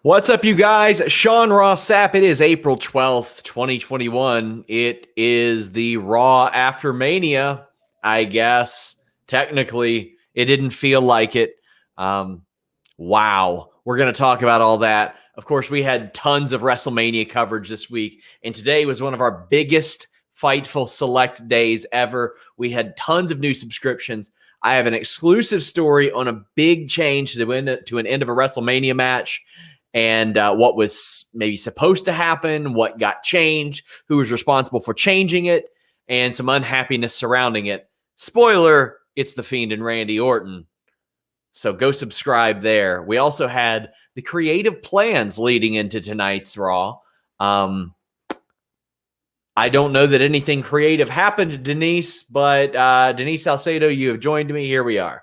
What's up, you guys? Sean Ross Sapp. It is April 12th, 2021. It is the Raw after Mania, I guess. Technically, it didn't feel like it. Wow. We're going to talk about all that. Of course, we had tons of WrestleMania coverage this week, and today was one of our biggest Fightful Select days ever. We had tons of new subscriptions. I have an exclusive story on a big change to an end of a WrestleMania match, and what was maybe supposed to happen, what got changed, who was responsible for changing it, and some unhappiness surrounding it. Spoiler, it's The Fiend and Randy Orton. So go subscribe there. We also had the creative plans leading into tonight's Raw. I don't know that anything creative happened to Denise, but Denise Salcedo, you have joined me. Here we are.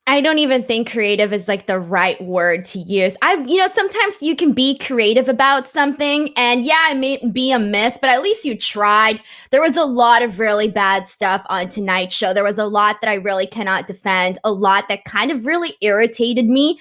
I don't even think creative is like the right word to use. Sometimes you can be creative about something and yeah, it may be a miss, but at least you tried. There was a lot of really bad stuff on tonight's show. There was a lot that I really cannot defend, a lot that kind of really irritated me,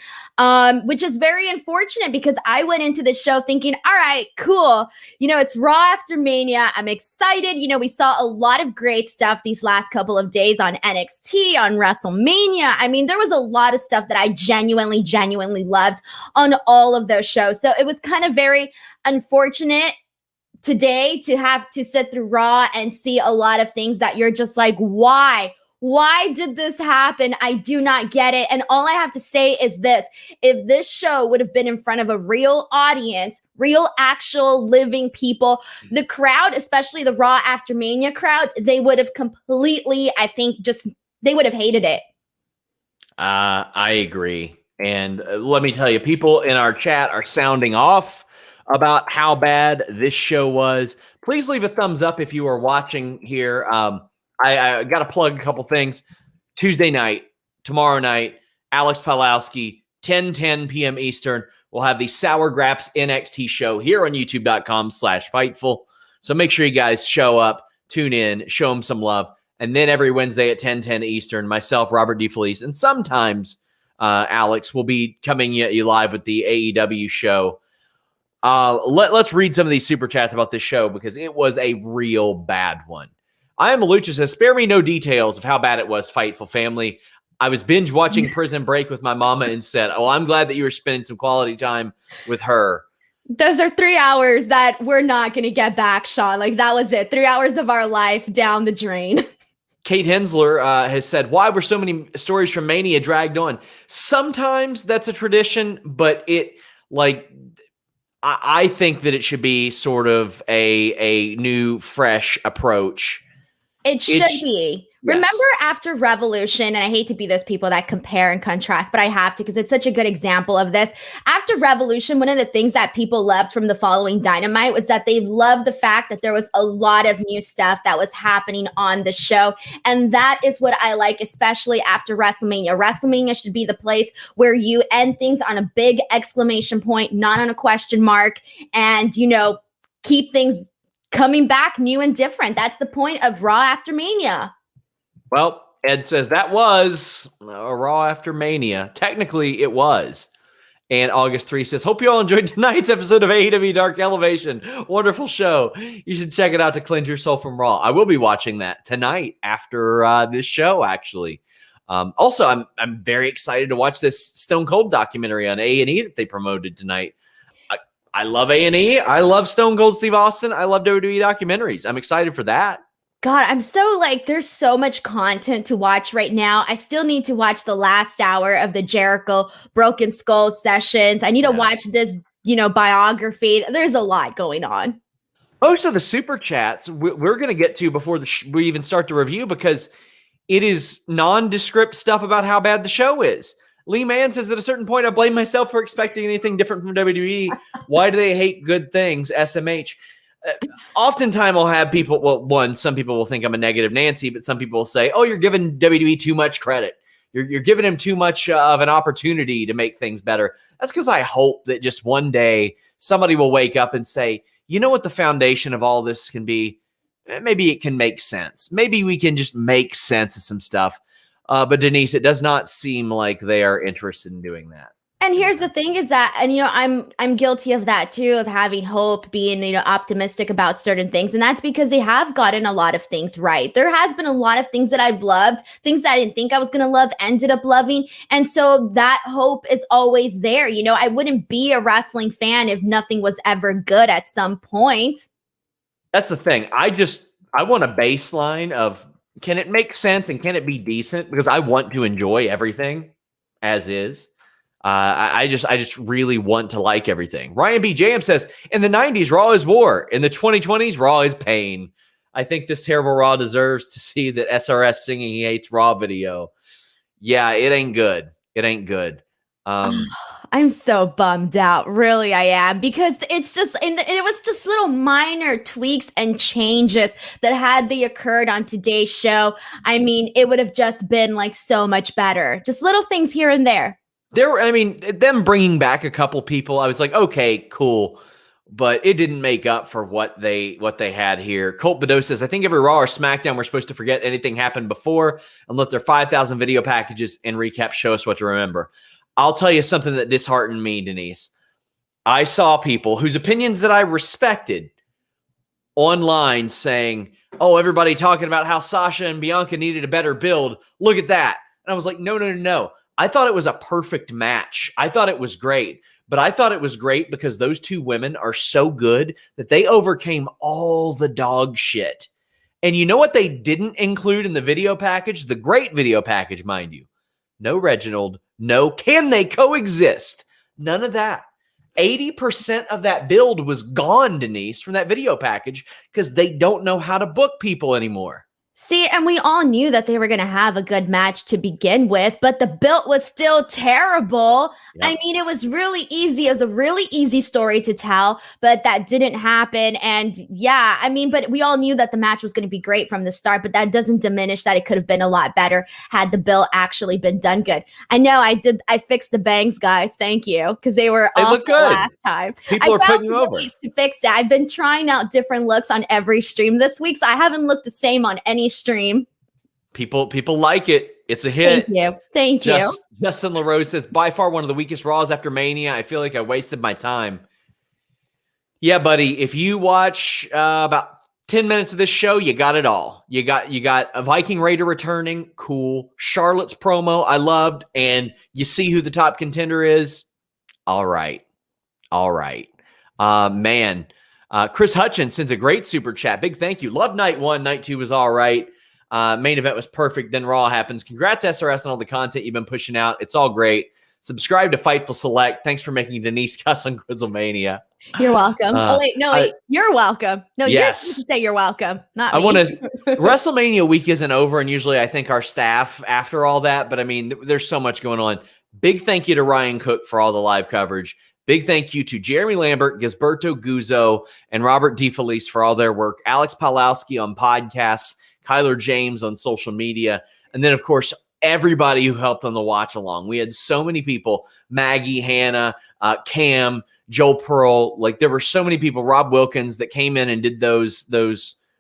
which is very unfortunate because I went into the show thinking, all right, cool. It's Raw after Mania. I'm excited. We saw a lot of great stuff these last couple of days on NXT, on WrestleMania. I mean, there was a lot of stuff that I genuinely loved on all of those shows. So it was kind of very unfortunate today to have to sit through Raw and see a lot of things that you're just like, why? Why did this happen? I do not get it. And all I have to say is this. If this show would have been in front of a real audience, real actual living people, the crowd, especially the Raw after Mania crowd, they would have completely, I think, they would have hated it. I agree. And let me tell you, people in our chat are sounding off about how bad this show was. Please leave a thumbs up if you are watching here. I got to plug a couple things. Tuesday night, tomorrow night, Alex Palowski, 10:10 p.m. Eastern. We'll have the Sour Graps NXT show here on youtube.com/Fightful. So make sure you guys show up, tune in, show them some love. And then every Wednesday at 10:10 Eastern, myself, Robert DeFelice, and sometimes Alex will be coming at you live with the AEW show. Let's read some of these super chats about this show because it was a real bad one. I am Malucha says, spare me no details of how bad it was, Fightful family. I was binge watching Prison Break with my mama instead. Oh, I'm glad that you were spending some quality time with her. Those are 3 hours that we're not going to get back, Sean. Like, that was it. 3 hours of our life down the drain. Kate Hensler has said, why were so many stories from Mania dragged on? Sometimes that's a tradition, but I think that it should be sort of a new, fresh approach. It should be. Yes. Remember after Revolution, and I hate to be those people that compare and contrast, but I have to because it's such a good example of this. After Revolution, one of the things that people loved from the following Dynamite was that they loved the fact that there was a lot of new stuff that was happening on the show. And that is what I like, especially after WrestleMania. WrestleMania should be the place where you end things on a big exclamation point, not on a question mark, and, keep things coming back new and different. That's the point of Raw after Mania. Well, Ed says that was a Raw after Mania. Technically, it was. And August 3 says, hope you all enjoyed tonight's episode of AEW Dark Elevation. Wonderful show. You should check it out to cleanse your soul from Raw. I will be watching that tonight after this show, actually. Also, I'm very excited to watch this Stone Cold documentary on A&E that they promoted tonight. I love A&E. I love Stone Cold Steve Austin. I love WWE documentaries. I'm excited for that. God, I'm so there's so much content to watch right now. I still need to watch the last hour of the Jericho Broken Skull sessions. I need to watch this, biography. There's a lot going on. Most of the super chats we're going to get to before we even start the review because it is nondescript stuff about how bad the show is. Lee Mann says, at a certain point, I blame myself for expecting anything different from WWE. Why do they hate good things? SMH. Oftentimes I'll have people, some people will think I'm a negative Nancy, but some people will say, oh, you're giving WWE too much credit. You're giving him too much of an opportunity to make things better. That's because I hope that just one day somebody will wake up and say, you know what the foundation of all this can be? Maybe it can make sense. Maybe we can just make sense of some stuff. But Denise, it does not seem like they are interested in doing that. And here's the thing is that, and I'm guilty of that too, of having hope, being, optimistic about certain things. And that's because they have gotten a lot of things right. There has been a lot of things that I've loved, things that I didn't think I was going to love, ended up loving. And so that hope is always there. I wouldn't be a wrestling fan if nothing was ever good at some point. That's the thing. I want a baseline of, can it make sense and can it be decent? Because I want to enjoy everything as is. I just really want to like everything. Ryan B. Jam says, in the 90s, Raw is war. In the 2020s, Raw is pain. I think this terrible Raw deserves to see that SRS singing he hates Raw video. Yeah, it ain't good. It ain't good. I'm so bummed out. Really, I am. Because it's just, it was just little minor tweaks and changes that had they occurred on today's show. I mean, it would have just been like so much better. Just little things here and there. Them bringing back a couple people, I was like, okay, cool. But it didn't make up for what they had here. Colt Bedeau says, I think every Raw or SmackDown, we're supposed to forget anything happened before and let their 5,000 video packages and recaps show us what to remember. I'll tell you something that disheartened me, Denise. I saw people whose opinions that I respected online saying, oh, everybody talking about how Sasha and Bianca needed a better build. Look at that. And I was like, no. I thought it was a perfect match. I thought it was great. But I thought it was great because those two women are so good that they overcame all the dog shit. And you know what they didn't include in the video package? The great video package, mind you. No Reginald. No, can they coexist? None of that. 80% of that build was gone, Denise, from that video package because they don't know how to book people anymore. See, and we all knew that they were going to have a good match to begin with, but the build was still terrible. Yep. I mean, it was really easy. It was a really easy story to tell, but that didn't happen. And yeah, I mean, but we all knew that the match was going to be great from the start, but that doesn't diminish that it could have been a lot better had the build actually been done good. I know I fixed the bangs, guys. Thank you. Because they were awful last time. People are putting you over. To fix it. I've been trying out different looks on every stream this week, so I haven't looked the same on any stream. People like it. It's a hit. Thank you. Justin LaRose says, by far one of the weakest Raws after Mania. I feel like I wasted my time. Yeah, buddy. If you watch about 10 minutes of this show, you got it all. You got a Viking Raider returning. Cool. Charlotte's promo, I loved. And you see who the top contender is. All right. Man. Chris Hutchins sends a great super chat. Big thank you. Love night 1. Night 2 was all right. Main event was perfect. Then Raw happens. Congrats, SRS, on all the content you've been pushing out. It's all great. Subscribe to Fightful Select. Thanks for making Denise cuss on Quizzlemania. You're welcome. You're welcome. No, yes. You're supposed to say you're welcome. Not me. WrestleMania week isn't over, and usually I thank our staff after all that. But I mean, there's so much going on. Big thank you to Ryan Cook for all the live coverage. Big thank you to Jeremy Lambert, Gisberto Guzzo, and Robert DeFelice for all their work. Alex Pawlowski on podcasts, Kyler James on social media, and then, of course, everybody who helped on the watch along. We had so many people, Maggie, Hannah, Cam, Joe Pearl. Like, there were so many people, Rob Wilkins, that came in and did those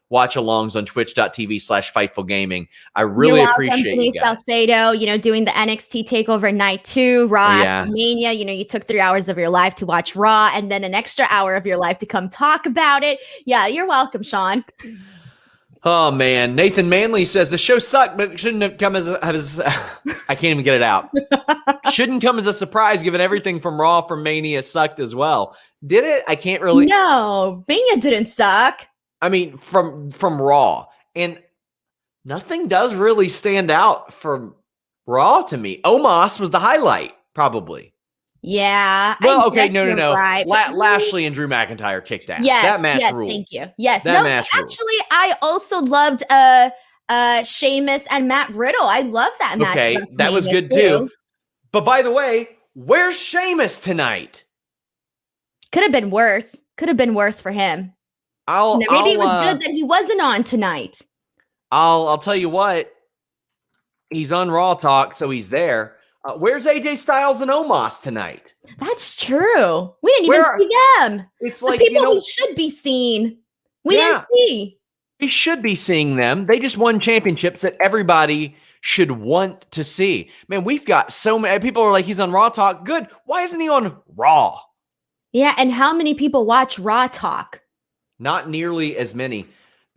watch alongs on twitch.tv/Fightful Gaming. I really appreciate Denise Salcedo, doing the NXT TakeOver Night 2, Raw after Mania. You took 3 hours of your life to watch Raw and then an extra hour of your life to come talk about it. Yeah, you're welcome, Sean. Oh, man. Nathan Manley says the show sucked, but it shouldn't have come as I can't even get it out. Shouldn't come as a surprise given everything from Raw from Mania sucked as well. Did it? I can't really. No, Mania didn't suck. I mean, from Raw, and nothing does really stand out from Raw to me. Omos was the highlight, probably. Yeah. Well, okay, no. Right, Lashley and Drew McIntyre kicked ass. Yes, that match ruled. Thank you. Yes, that match actually, I also loved Sheamus and Matt Riddle. I love that match. Okay, that was good too. But by the way, where's Sheamus tonight? Could have been worse. Could have been worse for him. Maybe it was good that he wasn't on tonight. I'll tell you what. He's on Raw Talk, so he's there. Where's AJ Styles and Omos tonight? That's true. We didn't even see them. It's like the people we should be seeing. We didn't see. We should be seeing them. They just won championships that everybody should want to see. Man, we've got so many people are like, he's on Raw Talk. Good. Why isn't he on Raw? Yeah, and how many people watch Raw Talk? Not nearly as many.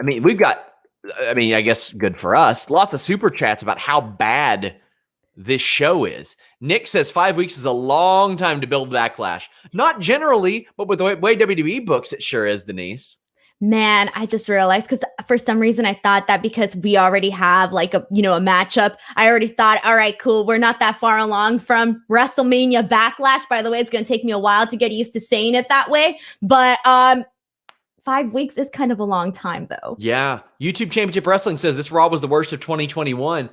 I mean, we've got, I guess good for us, lots of super chats about how bad this show is. Nick says 5 weeks is a long time to build backlash. Not generally, but with the way WWE books, it sure is, Denise. Man, I just realized because for some reason I thought that because we already have like a matchup, I already thought, all right, cool. We're not that far along from WrestleMania Backlash. By the way, it's going to take me a while to get used to saying it that way. But 5 weeks is kind of a long time, though. Yeah. YouTube Championship Wrestling says this Raw was the worst of 2021.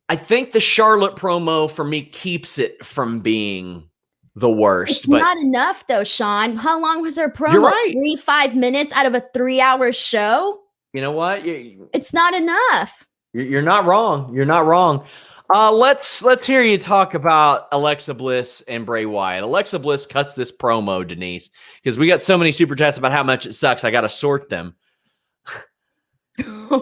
I think the Charlotte promo for me keeps it from being the worst. It's not enough, though, Sean. How long was her promo? You're right. 3-5 minutes out of a 3-hour show? You know what? It's not enough. You're not wrong. You're not wrong. Let's hear you talk about Alexa Bliss and Bray Wyatt. Alexa Bliss cuts this promo, Denise, because we got so many super chats about how much it sucks. I got to sort them.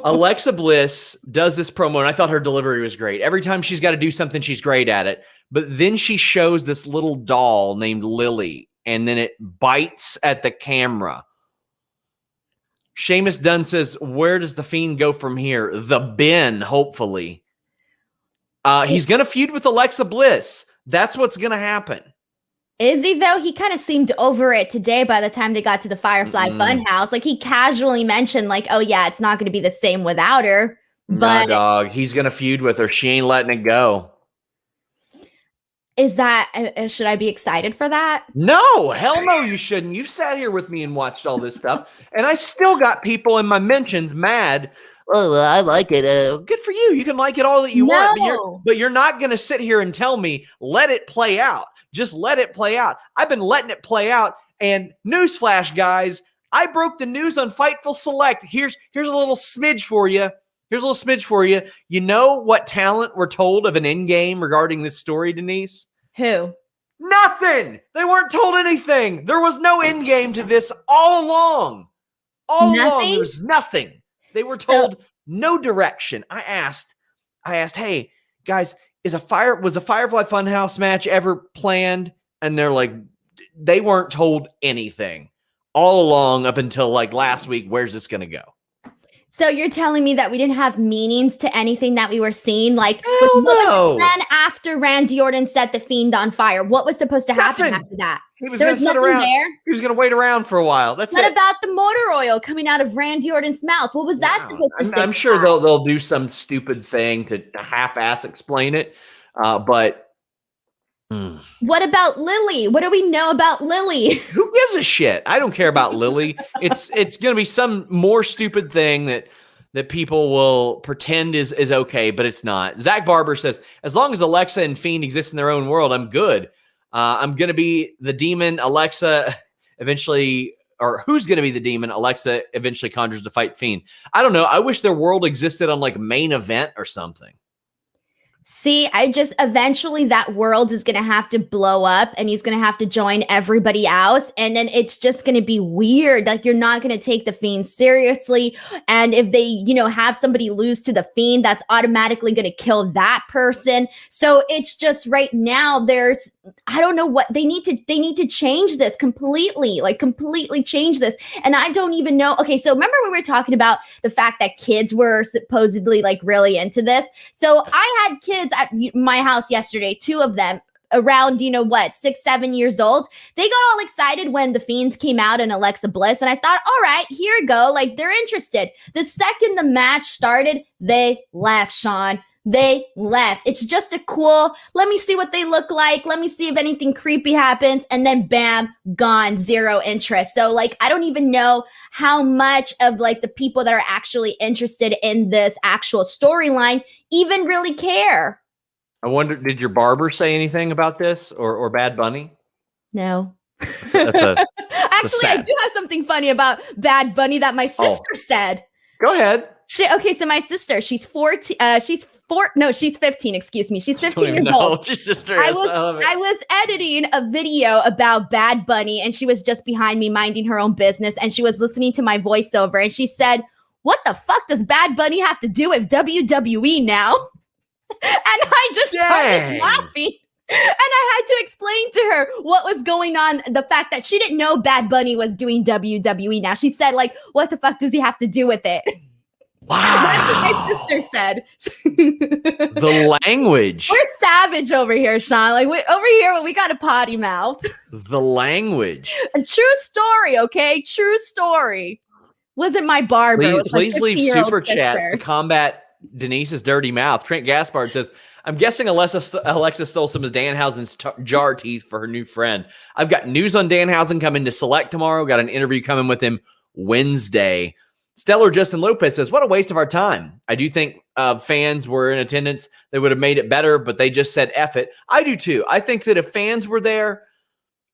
Alexa Bliss does this promo, and I thought her delivery was great. Every time she's got to do something, she's great at it. But then she shows this little doll named Lily, and then it bites at the camera. Seamus Dunn says, where does the Fiend go from here? The bin, hopefully. He's going to feud with Alexa Bliss. That's what's going to happen. Is he, though? He kind of seemed over it today by the time they got to the Firefly Funhouse. Like, he casually mentioned, like, oh, yeah, it's not going to be the same without her. But nah, dog. He's going to feud with her. She ain't letting it go. Is that, should I be excited for that? No, hell no, you shouldn't. You've sat here with me and watched all this stuff, and I still got people in my mentions mad. Oh, I like it. Good for you. You can like it all that you want, but you're not going to sit here and tell me, let it play out. Just let it play out. I've been letting it play out, and newsflash, guys, I broke the news on Fightful Select. Here's a little smidge for you. Here's a little smidge for you. You know what talent were told of an in-game regarding this story, Denise? Who? Nothing. They weren't told anything. There was no end game to this all along. All along, there was nothing. They were told no direction. I asked, hey, guys, was a Firefly Funhouse match ever planned? And they're like, they weren't told anything all along up until like last week. Where's this going to go? So you're telling me that we didn't have meanings to anything that we were seeing? Like, what was the plan after Randy Orton set the Fiend on fire? What was supposed to happen after that? He was going to sit around. He was going to wait around for a while. That's it. What about the motor oil coming out of Randy Orton's mouth? What was that supposed to say? I'm sure they'll do some stupid thing to half-ass explain it, but. What about Lily? What do we know about Lily? Who gives a shit? I don't care about Lily. It's going to be some more stupid thing that people will pretend is okay, but it's not. Zach Barber says, as long as Alexa and Fiend exist in their own world, I'm good. I'm going to be the demon Alexa eventually, or who's going to be the demon Alexa eventually conjures to fight Fiend. I don't know. I wish their world existed on like Main Event or something. See, eventually that world is going to have to blow up and he's going to have to join everybody else. And then it's just going to be weird. Like, you're not going to take the Fiend seriously. And if they, have somebody lose to the Fiend, that's automatically going to kill that person. So it's just right now I don't know what they need to change this completely, like completely change this. And I don't even know. Okay. So remember we were talking about the fact that kids were supposedly like really into this. So I had kids at my house yesterday, 2 of them around, 6, 7 years old. They got all excited when the Fiends came out and Alexa Bliss. And I thought, all right, here you go. Like, they're interested. The second the match started, they left, Sean. They left. It's just a cool, let me see what they look like. Let me see if anything creepy happens. And then bam, gone, zero interest. So like, I don't even know how much of like the people that are actually interested in this actual storyline even really care. I wonder, did your barber say anything about this or Bad Bunny? No. Actually, I do have something funny about Bad Bunny that my sister said. Go ahead. So my sister, she's 14. She's 15. Excuse me. She's 15 years old. Your sister is. I was editing a video about Bad Bunny, and she was just behind me minding her own business, and she was listening to my voiceover, and she said, what the fuck does Bad Bunny have to do with WWE now? And I just started laughing. And I had to explain to her what was going on, the fact that she didn't know Bad Bunny was doing WWE now. She said, like, what the fuck does he have to do with it? Wow. That's what my sister said. The language. We're savage over here, Sean. Like, over here, we got a potty mouth. The language. A true story, okay? True story. Wasn't my barber. Please leave super chats to combat Denise's dirty mouth. Trent Gaspard says, I'm guessing Alexa stole some of Danhausen's jar teeth for her new friend. I've got news on Danhausen coming to Select tomorrow. Got an interview coming with him Wednesday. Stellar Justin Lopez says, what a waste of our time. I do think fans were in attendance. They would have made it better, but they just said F it. I do too. I think that if fans were there,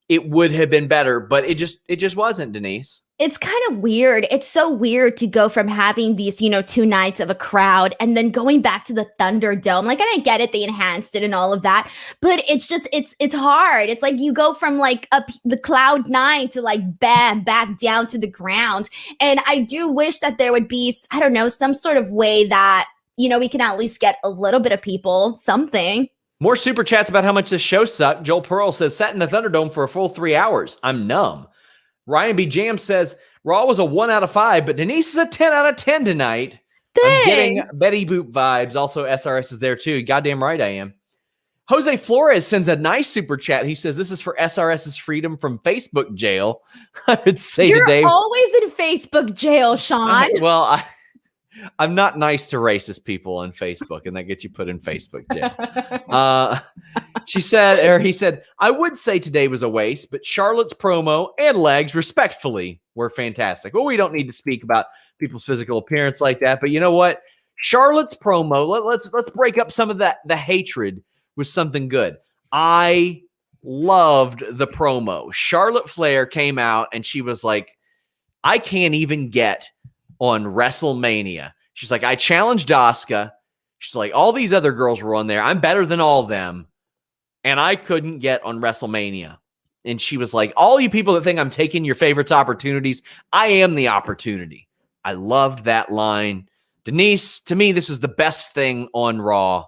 it would have been better, but it just wasn't, Denise. It's kind of weird. It's so weird to go from having these, 2 nights of a crowd and then going back to the Thunderdome. Like, and I get it, they enhanced it and all of that, but it's just, it's hard. It's like you go from like up the cloud 9 to like bam, back down to the ground. And I do wish that there would be, I don't know, some sort of way that, we can at least get a little bit of people, something. More super chats about how much this show sucked. Joel Pearl says, sat in the Thunderdome for a full 3 hours. I'm numb. Ryan B. Jam says, Raw was a 1 out of 5, but Denise is a 10 out of 10 tonight. Dang. I'm getting Betty Boop vibes. Also, SRS is there too. Goddamn right I am. Jose Flores sends a nice super chat. He says, this is for SRS's freedom from Facebook jail. I would say today. You're always in Facebook jail, Sean. Well, I'm not nice to racist people on Facebook, and that gets you put in Facebook jail. He said, I would say today was a waste, but Charlotte's promo and legs, respectfully, were fantastic. Well, we don't need to speak about people's physical appearance like that, but you know what? Charlotte's promo, let's break up some of the hatred with something good. I loved the promo. Charlotte Flair came out, and she was like, I can't even get on WrestleMania. She's like, I challenged Asuka. She's like, all these other girls were on there. I'm better than all of them. And I couldn't get on WrestleMania. And she was like, all you people that think I'm taking your favorites' opportunities, I am the opportunity. I loved that line. Denise, to me, this is the best thing on Raw.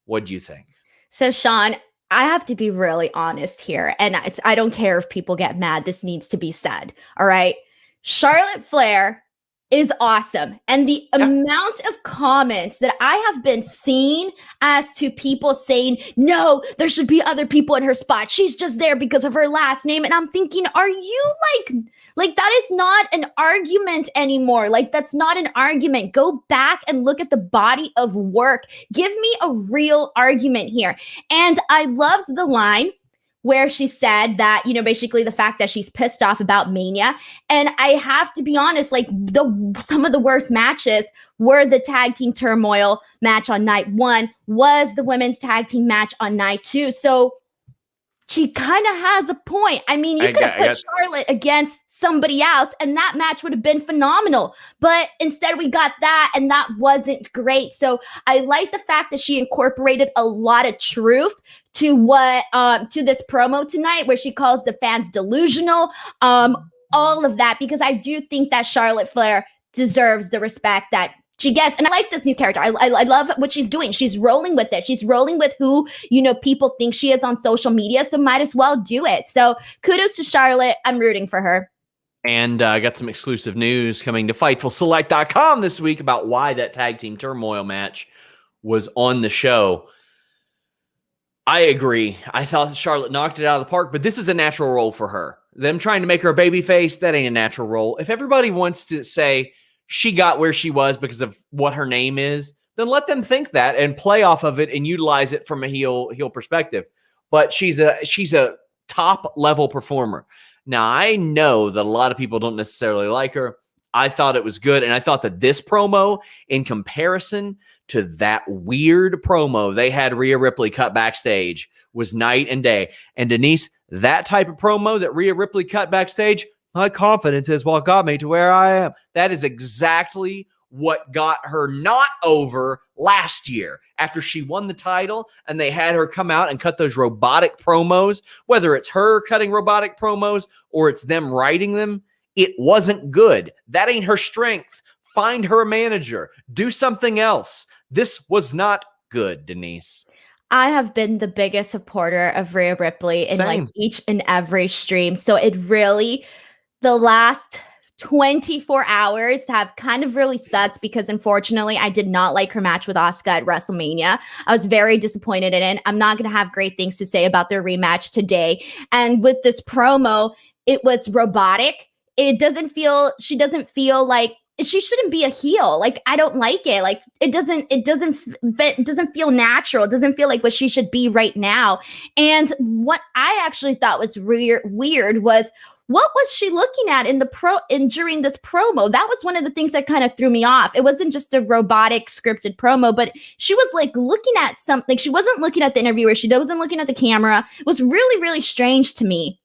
What do you think? So, Sean, I have to be really honest here. And I don't care if people get mad. This needs to be said. All right. Charlotte Flair is awesome. And the amount of comments that I have been seeing as to people saying, no, there should be other people in her spot. She's just there because of her last name. And I'm thinking, are you like that is not an argument anymore. Like, that's not an argument. Go back and look at the body of work. Give me a real argument here. And I loved the line where she said that, basically the fact that she's pissed off about Mania. And I have to be honest, like some of the worst matches were the tag team turmoil match on night 1, was the women's tag team match on night 2. So she kind of has a point. I mean, you could have put Charlotte against somebody else and that match would have been phenomenal. But instead we got that and that wasn't great. So I like the fact that she incorporated a lot of truth to to this promo tonight where she calls the fans delusional, all of that, because I do think that Charlotte Flair deserves the respect that she gets. And I like this new character. I love what she's doing. She's rolling with it. She's rolling with who, people think she is on social media. So might as well do it. So kudos to Charlotte. I'm rooting for her. And I got some exclusive news coming to FightfulSelect.com this week about why that tag team turmoil match was on the show. I agree. I thought Charlotte knocked it out of the park, but this is a natural role for her. Them trying to make her a baby face, that ain't a natural role. If everybody wants to say she got where she was because of what her name is, then let them think that and play off of it and utilize it from a heel perspective. But she's a top level performer. Now, I know that a lot of people don't necessarily like her. I thought it was good, and I thought that this promo, in comparison to that weird promo they had Rhea Ripley cut backstage, was night and day. And Denise, that type of promo that Rhea Ripley cut backstage, my confidence is what got me to where I am. That is exactly what got her not over last year after she won the title and they had her come out and cut those robotic promos, whether it's her cutting robotic promos or it's them writing them. It wasn't good. That ain't her strength. find her a manager. Do something else. This was not good, Denise. I have been the biggest supporter of Rhea Ripley in like Same. each and every stream. So it really, the last 24 hours have kind of really sucked because unfortunately I did not like her match with Asuka at WrestleMania. I was very disappointed in it. I'm not going to have great things to say about their rematch today. And with this promo, it was robotic. She doesn't feel like she shouldn't be a heel. Like, I don't like it. Like, it doesn't feel natural. It doesn't feel like what she should be right now. And what I actually thought was weird was, what was she looking at during this promo? That was one of the things that kind of threw me off. It wasn't just a robotic scripted promo, but she was like looking at something. She wasn't looking at the interviewer. She wasn't looking at the camera. It was really, really strange to me.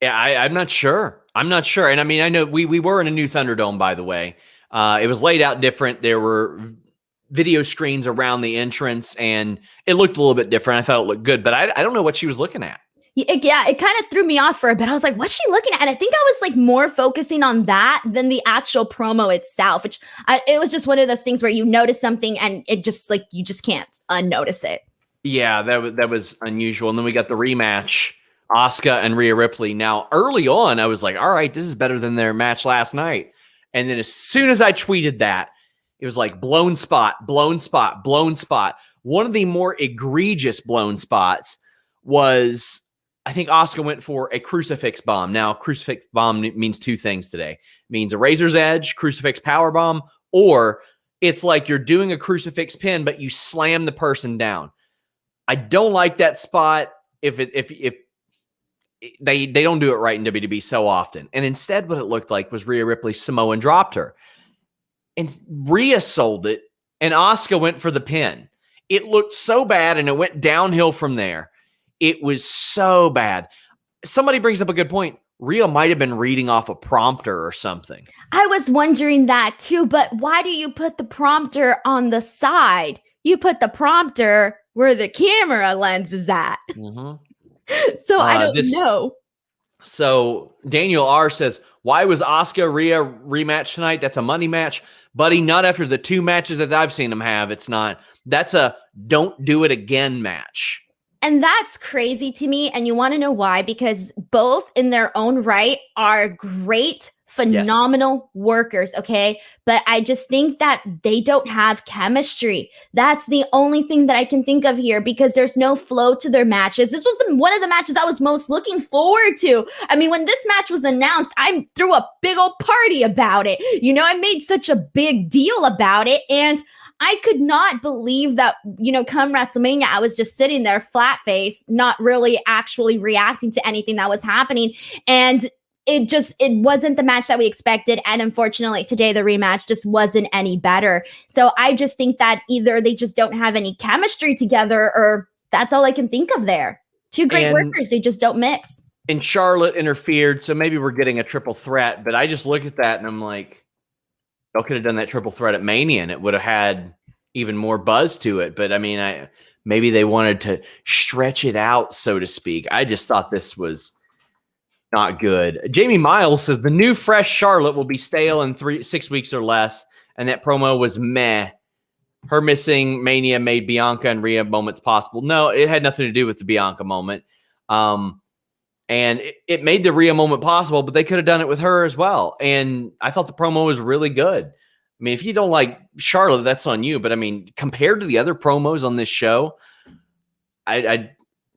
Yeah, I'm not sure. I'm not sure. And I mean, I know we were in a new Thunderdome, by the way. It was laid out different. There were video screens around the entrance, and it looked a little bit different. I thought it looked good, but I don't know what she was looking at. Yeah, it kind of threw me off for a bit. I was like, what's she looking at? And I think I was like more focusing on that than the actual promo itself, which it was just one of those things where you notice something and it just like, you just can't unnotice it. Yeah, that was unusual. And then we got the rematch, Asuka and Rhea Ripley. Now, early on, I was like, all right, this is better than their match last night. And then as soon as I tweeted that, it was like blown spot, blown spot, blown spot. One of the more egregious blown spots was, I think Asuka went for a crucifix bomb. Now, crucifix bomb means two things today. It means a razor's edge, crucifix power bomb, or it's like you're doing a crucifix pin, but you slam the person down. I don't like that spot if they don't do it right in WWE so often. And instead, what it looked like was Rhea Ripley Samoan dropped her. And Rhea sold it, and Asuka went for the pin. It looked so bad, and it went downhill from there. It was so bad. Somebody brings up a good point. Rhea might have been reading off a prompter or something. I was wondering that too, but why do you put the prompter on the side? You put the prompter where the camera lens is at. Mm-hmm. So I don't know. So Daniel R says, why was Asuka Rhea rematch tonight? That's a money match. Buddy, not after the two matches that I've seen them have. It's not. That's a don't do it again match. And that's crazy to me. And you want to know why? Because both in their own right are great, phenomenal workers. Okay. But I just think that they don't have chemistry. That's the only thing that I can think of here, because there's no flow to their matches. This was one of the matches I was most looking forward to. I mean, when this match was announced, I threw a big old party about it. You know, I made such a big deal about it. And I could not believe that, you know, come WrestleMania, I was just sitting there flat face, not really actually reacting to anything that was happening. And it wasn't the match that we expected. And unfortunately, today, the rematch just wasn't any better. So I just think that either they just don't have any chemistry together, or that's all I can think of there. Two great workers, they just don't mix. And Charlotte interfered, so maybe we're getting a triple threat. But I just look at that and I'm like, y'all could have done that triple threat at Mania and it would have had even more buzz to it. But I mean, maybe they wanted to stretch it out, so to speak. I just thought this was not good. Jamie Miles says the new fresh Charlotte will be stale in 6 weeks or less. And that promo was meh. Her missing Mania made Bianca and Rhea moments possible. No, it had nothing to do with the Bianca moment. And it made the Rhea moment possible, but they could have done it with her as well. And I thought the promo was really good. I mean, if you don't like Charlotte, that's on you. But I mean, compared to the other promos on this show, I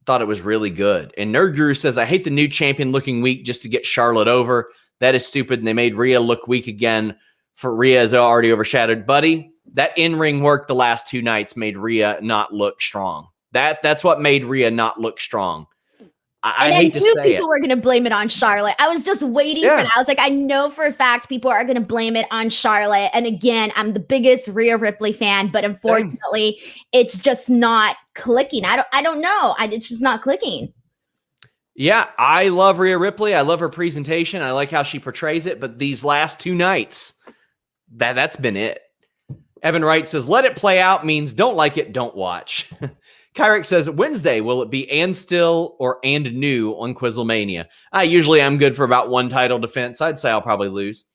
thought it was really good. And Nerd Guru says, I hate the new champion looking weak just to get Charlotte over. That is stupid. And they made Rhea look weak again. For Rhea is already overshadowed. Buddy, that in-ring work the last two nights made Rhea not look strong. That's what made Rhea not look strong. I hate to say it. People were going to blame it on Charlotte. I was just waiting for that. I was like, I know for a fact people are going to blame it on Charlotte. And again, I'm the biggest Rhea Ripley fan, but unfortunately, it's just not clicking. I don't know. It's just not clicking. Yeah, I love Rhea Ripley. I love her presentation. I like how she portrays it. But these last two nights, that's been it. Evan Wright says, let it play out means don't like it, don't watch. Kyrick says, Wednesday, will it be and still or and new on Quizzlemania? Usually I'm good for about one title defense. I'd say I'll probably lose.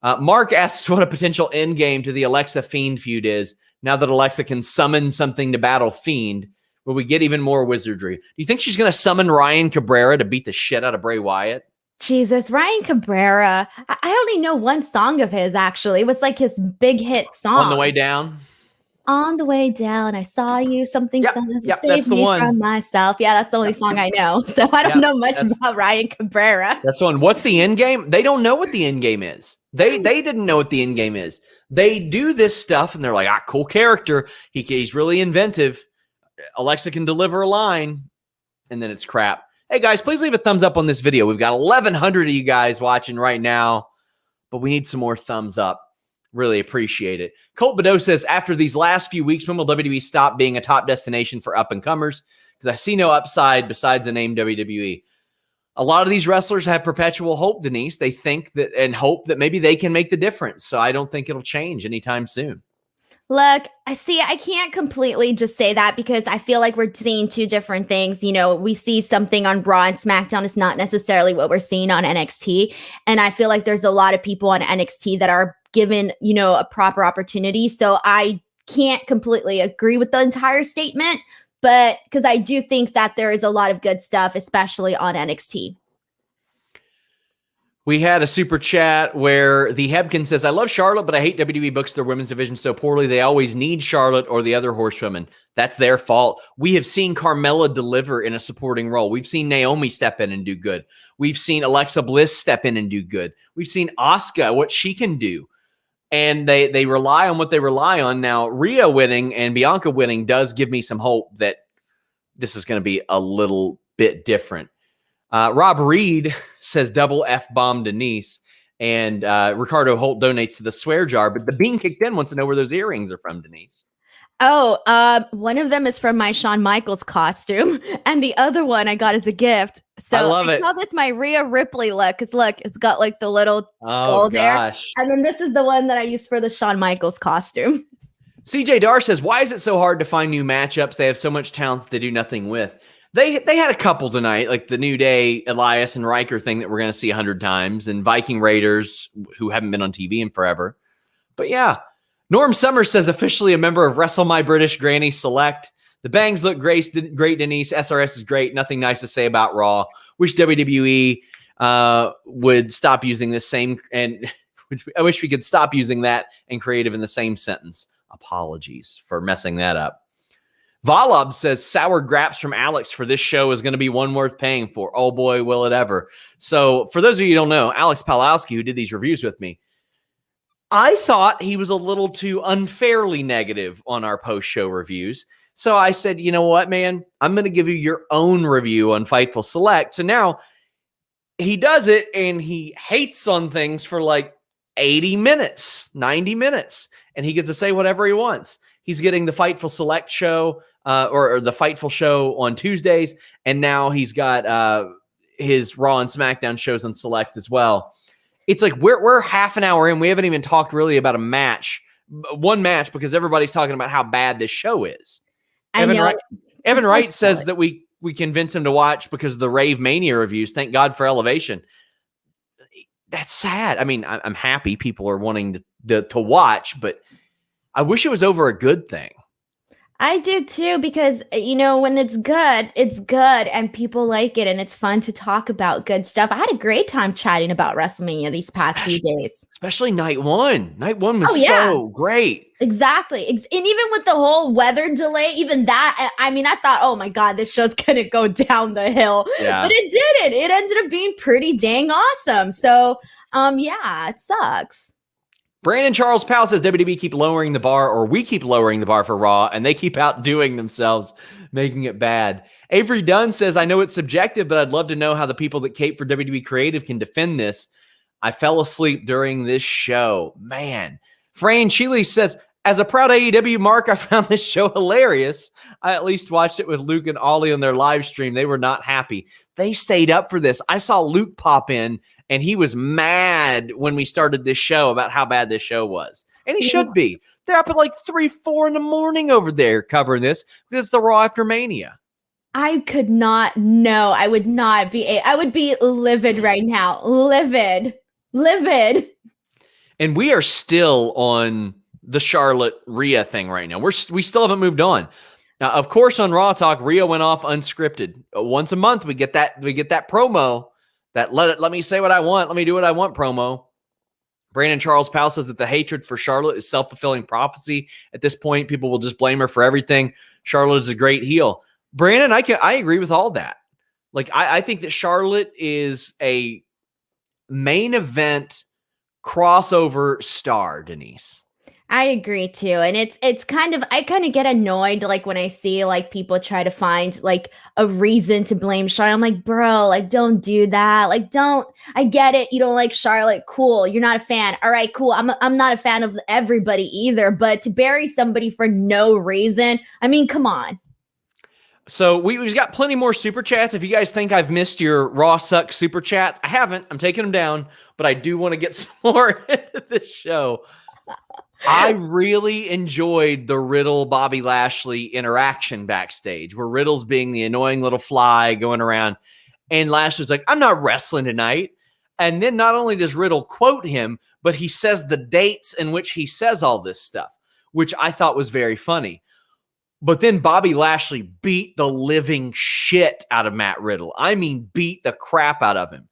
Mark asks what a potential end game to the Alexa Fiend feud is now that Alexa can summon something to battle Fiend. Will we get even more wizardry? Do you think she's going to summon Ryan Cabrera to beat the shit out of Bray Wyatt? Jesus, Ryan Cabrera. I only know one song of his, actually. It was like his big hit song. On the Way Down? On the Way Down, I saw you, something Yep, save me from myself. Yeah, that's the only song I know. So I don't know much about Ryan Cabrera. That's the one. What's the end game? They don't know what the end game is. They didn't know what the end game is. They do this stuff and they're like, cool character. He's really inventive. Alexa can deliver a line, and then it's crap. Hey, guys, please leave a thumbs up on this video. We've got 1,100 of you guys watching right now, but we need some more thumbs up. Really appreciate it. Colt Badeau says, after these last few weeks, when will WWE stop being a top destination for up-and-comers? Because I see no upside besides the name WWE. A lot of these wrestlers have perpetual hope, Denise. They think that and hope that maybe they can make the difference. So I don't think it'll change anytime soon. Look, I can't completely just say that because I feel like we're seeing two different things. You know, we see something on Raw and SmackDown is not necessarily what we're seeing on NXT. And I feel like there's a lot of people on NXT that are given, a proper opportunity. So I can't completely agree with the entire statement, but because I do think that there is a lot of good stuff, especially on NXT. We had a super chat where the Hebkin says, I love Charlotte, but I hate WWE books their women's division so poorly. They always need Charlotte or the other horsewomen. That's their fault. We have seen Carmella deliver in a supporting role. We've seen Naomi step in and do good. We've seen Alexa Bliss step in and do good. We've seen Asuka, what she can do. And they rely on what they rely on. Now, Rhea winning and Bianca winning does give me some hope that this is going to be a little bit different. Rob Reed says double F-bomb Denise. And Ricardo Holt donates to the swear jar. But the Bean Kicked In wants to know where those earrings are from, Denise. Oh, one of them is from my Shawn Michaels costume. And the other one I got as a gift. So I love it. I call this my Rhea Ripley look. Because look, it's got like the little skull there. And then this is the one that I used for the Shawn Michaels costume. CJ Dar says, why is it so hard to find new matchups? They have so much talent that they do nothing with. They had a couple tonight, like the New Day, Elias, and Riker thing that we're going to see 100 times, and Viking Raiders, who haven't been on TV in forever. But yeah, Norm Summers says, officially a member of Wrestle My British Granny Select. The bangs look great, Denise. SRS is great. Nothing nice to say about Raw. Wish WWE would stop using this same, and I wish we could stop using that and creative in the same sentence. Apologies for messing that up. Volab says sour graps from Alex for this show is going to be one worth paying for. Oh boy, will it ever. So for those of you who don't know, Alex Palowski, who did these reviews with me, I thought he was a little too unfairly negative on our post-show reviews. So I said, you know what, man, I'm going to give you your own review on Fightful Select. So now he does it and he hates on things for like 80 minutes, 90 minutes, and he gets to say whatever he wants. He's getting the Fightful Select show or the Fightful show on Tuesdays. And now he's got his Raw and SmackDown shows on Select as well. It's like we're half an hour in. We haven't even talked really about one match, because everybody's talking about how bad this show is. Evan Wright says that we convince him to watch because of the Rave Mania reviews. Thank God for Elevation. That's sad. I mean, I'm happy people are wanting to watch, but I wish it was over a good thing. I do too, because, when it's good and people like it and it's fun to talk about good stuff. I had a great time chatting about WrestleMania these past few days. Especially night one. Night one was so great. Exactly. And even with the whole weather delay, even that, I thought, oh my God, this show's going to go down the hill. Yeah. But it didn't. It ended up being pretty dang awesome. So, it sucks. Brandon Charles Powell says WWE keep lowering the bar, or we keep lowering the bar for Raw, and they keep outdoing themselves, making it bad. Avery Dunn says, I know it's subjective, but I'd love to know how the people that cape for WWE Creative can defend this. I fell asleep during this show. Man. Frayne Chile says, as a proud AEW mark, I found this show hilarious. I at least watched it with Luke and Ollie on their live stream. They were not happy. They stayed up for this. I saw Luke pop in, and he was mad when we started this show about how bad this show was. And he should be. They're up at like 3, 4 in the morning over there covering this because it's the Raw after Mania. I could not. No, I would not be. I would be livid right now. Livid. And we are still on the Charlotte Rhea thing right now. We still haven't moved on. Now, of course, on Raw Talk, Rhea went off unscripted. Once a month, we get that promo, that let me say what I want, let me do what I want promo. Brandon Charles Powell says that the hatred for Charlotte is self-fulfilling prophecy. At this point, people will just blame her for everything. Charlotte is a great heel. Brandon, I agree with all that. Like, I think that Charlotte is a main event crossover star, Denise. I agree too. And it's kind of, I kind of get annoyed like when I see like people try to find like a reason to blame Charlotte. I'm like, bro, like don't do that. Like I get it. You don't like Charlotte. Cool. You're not a fan. All right, cool. I'm not a fan of everybody either, but to bury somebody for no reason, I mean, come on. So we've got plenty more super chats. If you guys think I've missed your Raw Sucks super chat, I haven't. I'm taking them down, but I do want to get some more into this show. I really enjoyed the Riddle Bobby Lashley interaction backstage, where Riddle's being the annoying little fly going around, and Lashley's like, I'm not wrestling tonight. And then not only does Riddle quote him, but he says the dates in which he says all this stuff, which I thought was very funny. But then Bobby Lashley beat the living shit out of Matt Riddle. I mean, beat the crap out of him.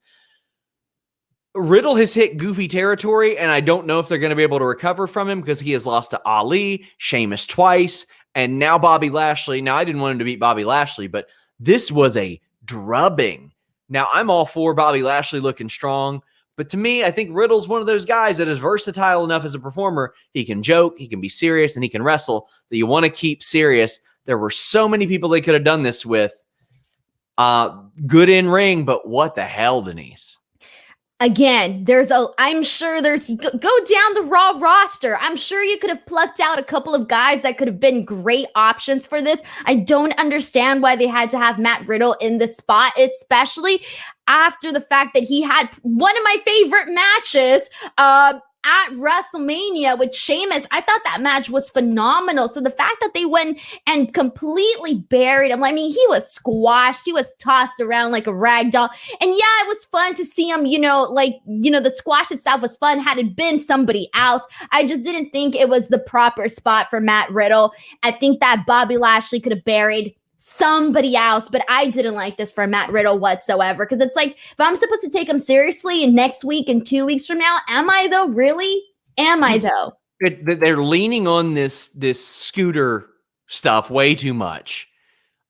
Riddle has hit goofy territory, and I don't know if they're going to be able to recover from him because he has lost to Ali, Sheamus twice, and now Bobby Lashley. Now, I didn't want him to beat Bobby Lashley, but this was a drubbing. Now, I'm all for Bobby Lashley looking strong, but to me, I think Riddle's one of those guys that is versatile enough as a performer. He can joke, he can be serious, and he can wrestle that you want to keep serious. There were so many people they could have done this with. Good in ring, but what the hell, Denise? Again, I'm sure go down the Raw roster. I'm sure you could have plucked out a couple of guys that could have been great options for this. I don't understand why they had to have Matt Riddle in the spot, especially after the fact that he had one of my favorite matches, at WrestleMania with Sheamus. I thought that match was phenomenal. So the fact that they went and completely buried him, I mean, he was squashed. He was tossed around like a rag doll. And yeah, it was fun to see him, the squash itself was fun had it been somebody else. I just didn't think it was the proper spot for Matt Riddle. I think that Bobby Lashley could have buried somebody else, but I didn't like this for Matt Riddle whatsoever, because it's like, if I'm supposed to take him seriously in next week and 2 weeks from now, am I though? Really? Am I though? They're leaning on this scooter stuff way too much.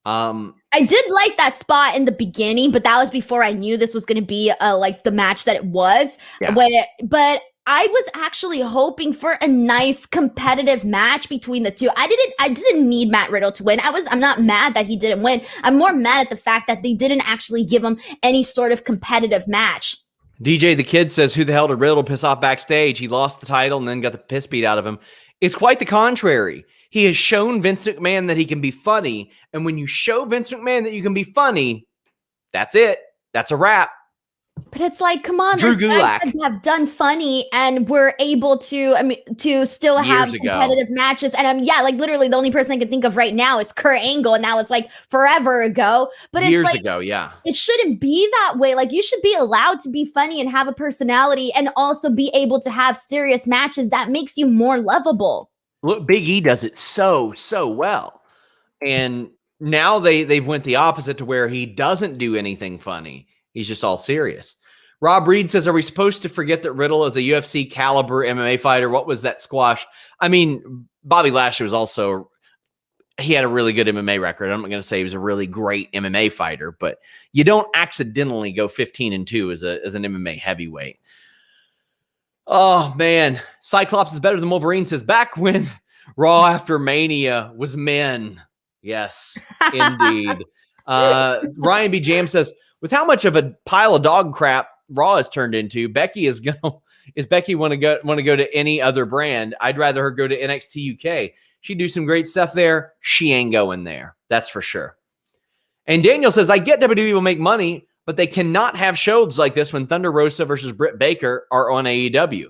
I did like that spot in the beginning, but that was before I knew this was going to be like the match that it was. Yeah. But I was actually hoping for a nice competitive match between the two. I didn't need Matt Riddle to win. I'm not mad that he didn't win. I'm more mad at the fact that they didn't actually give him any sort of competitive match. DJ the Kid says, who the hell did Riddle piss off backstage? He lost the title and then got the piss beat out of him. It's quite the contrary. He has shown Vince McMahon that he can be funny. And when you show Vince McMahon that you can be funny, that's it. That's a wrap. But it's like, come on, there's guys that have done funny and were able to still have competitive matches. And literally the only person I can think of right now is Kurt Angle, and that was like forever ago. But it's years ago, yeah. It shouldn't be that way. Like, you should be allowed to be funny and have a personality, and also be able to have serious matches. That makes you more lovable. Look, Big E does it so well, and now they've went the opposite to where he doesn't do anything funny. He's just all serious. Rob Reed says, are we supposed to forget that Riddle is a UFC caliber MMA fighter? What was that squash? I mean, Bobby Lashley was also, he had a really good MMA record. I'm not going to say he was a really great MMA fighter, but you don't accidentally go 15-2 as an MMA heavyweight. Oh, man. Cyclops is better than Wolverine says, back when Raw after Mania was men. Yes, indeed. Ryan B. Jam says, with how much of a pile of dog crap Raw has turned into, Becky is Becky want to go to any other brand? I'd rather her go to NXT UK. She'd do some great stuff there. She ain't going there. That's for sure. And Daniel says, I get WWE will make money, but they cannot have shows like this when Thunder Rosa versus Britt Baker are on AEW.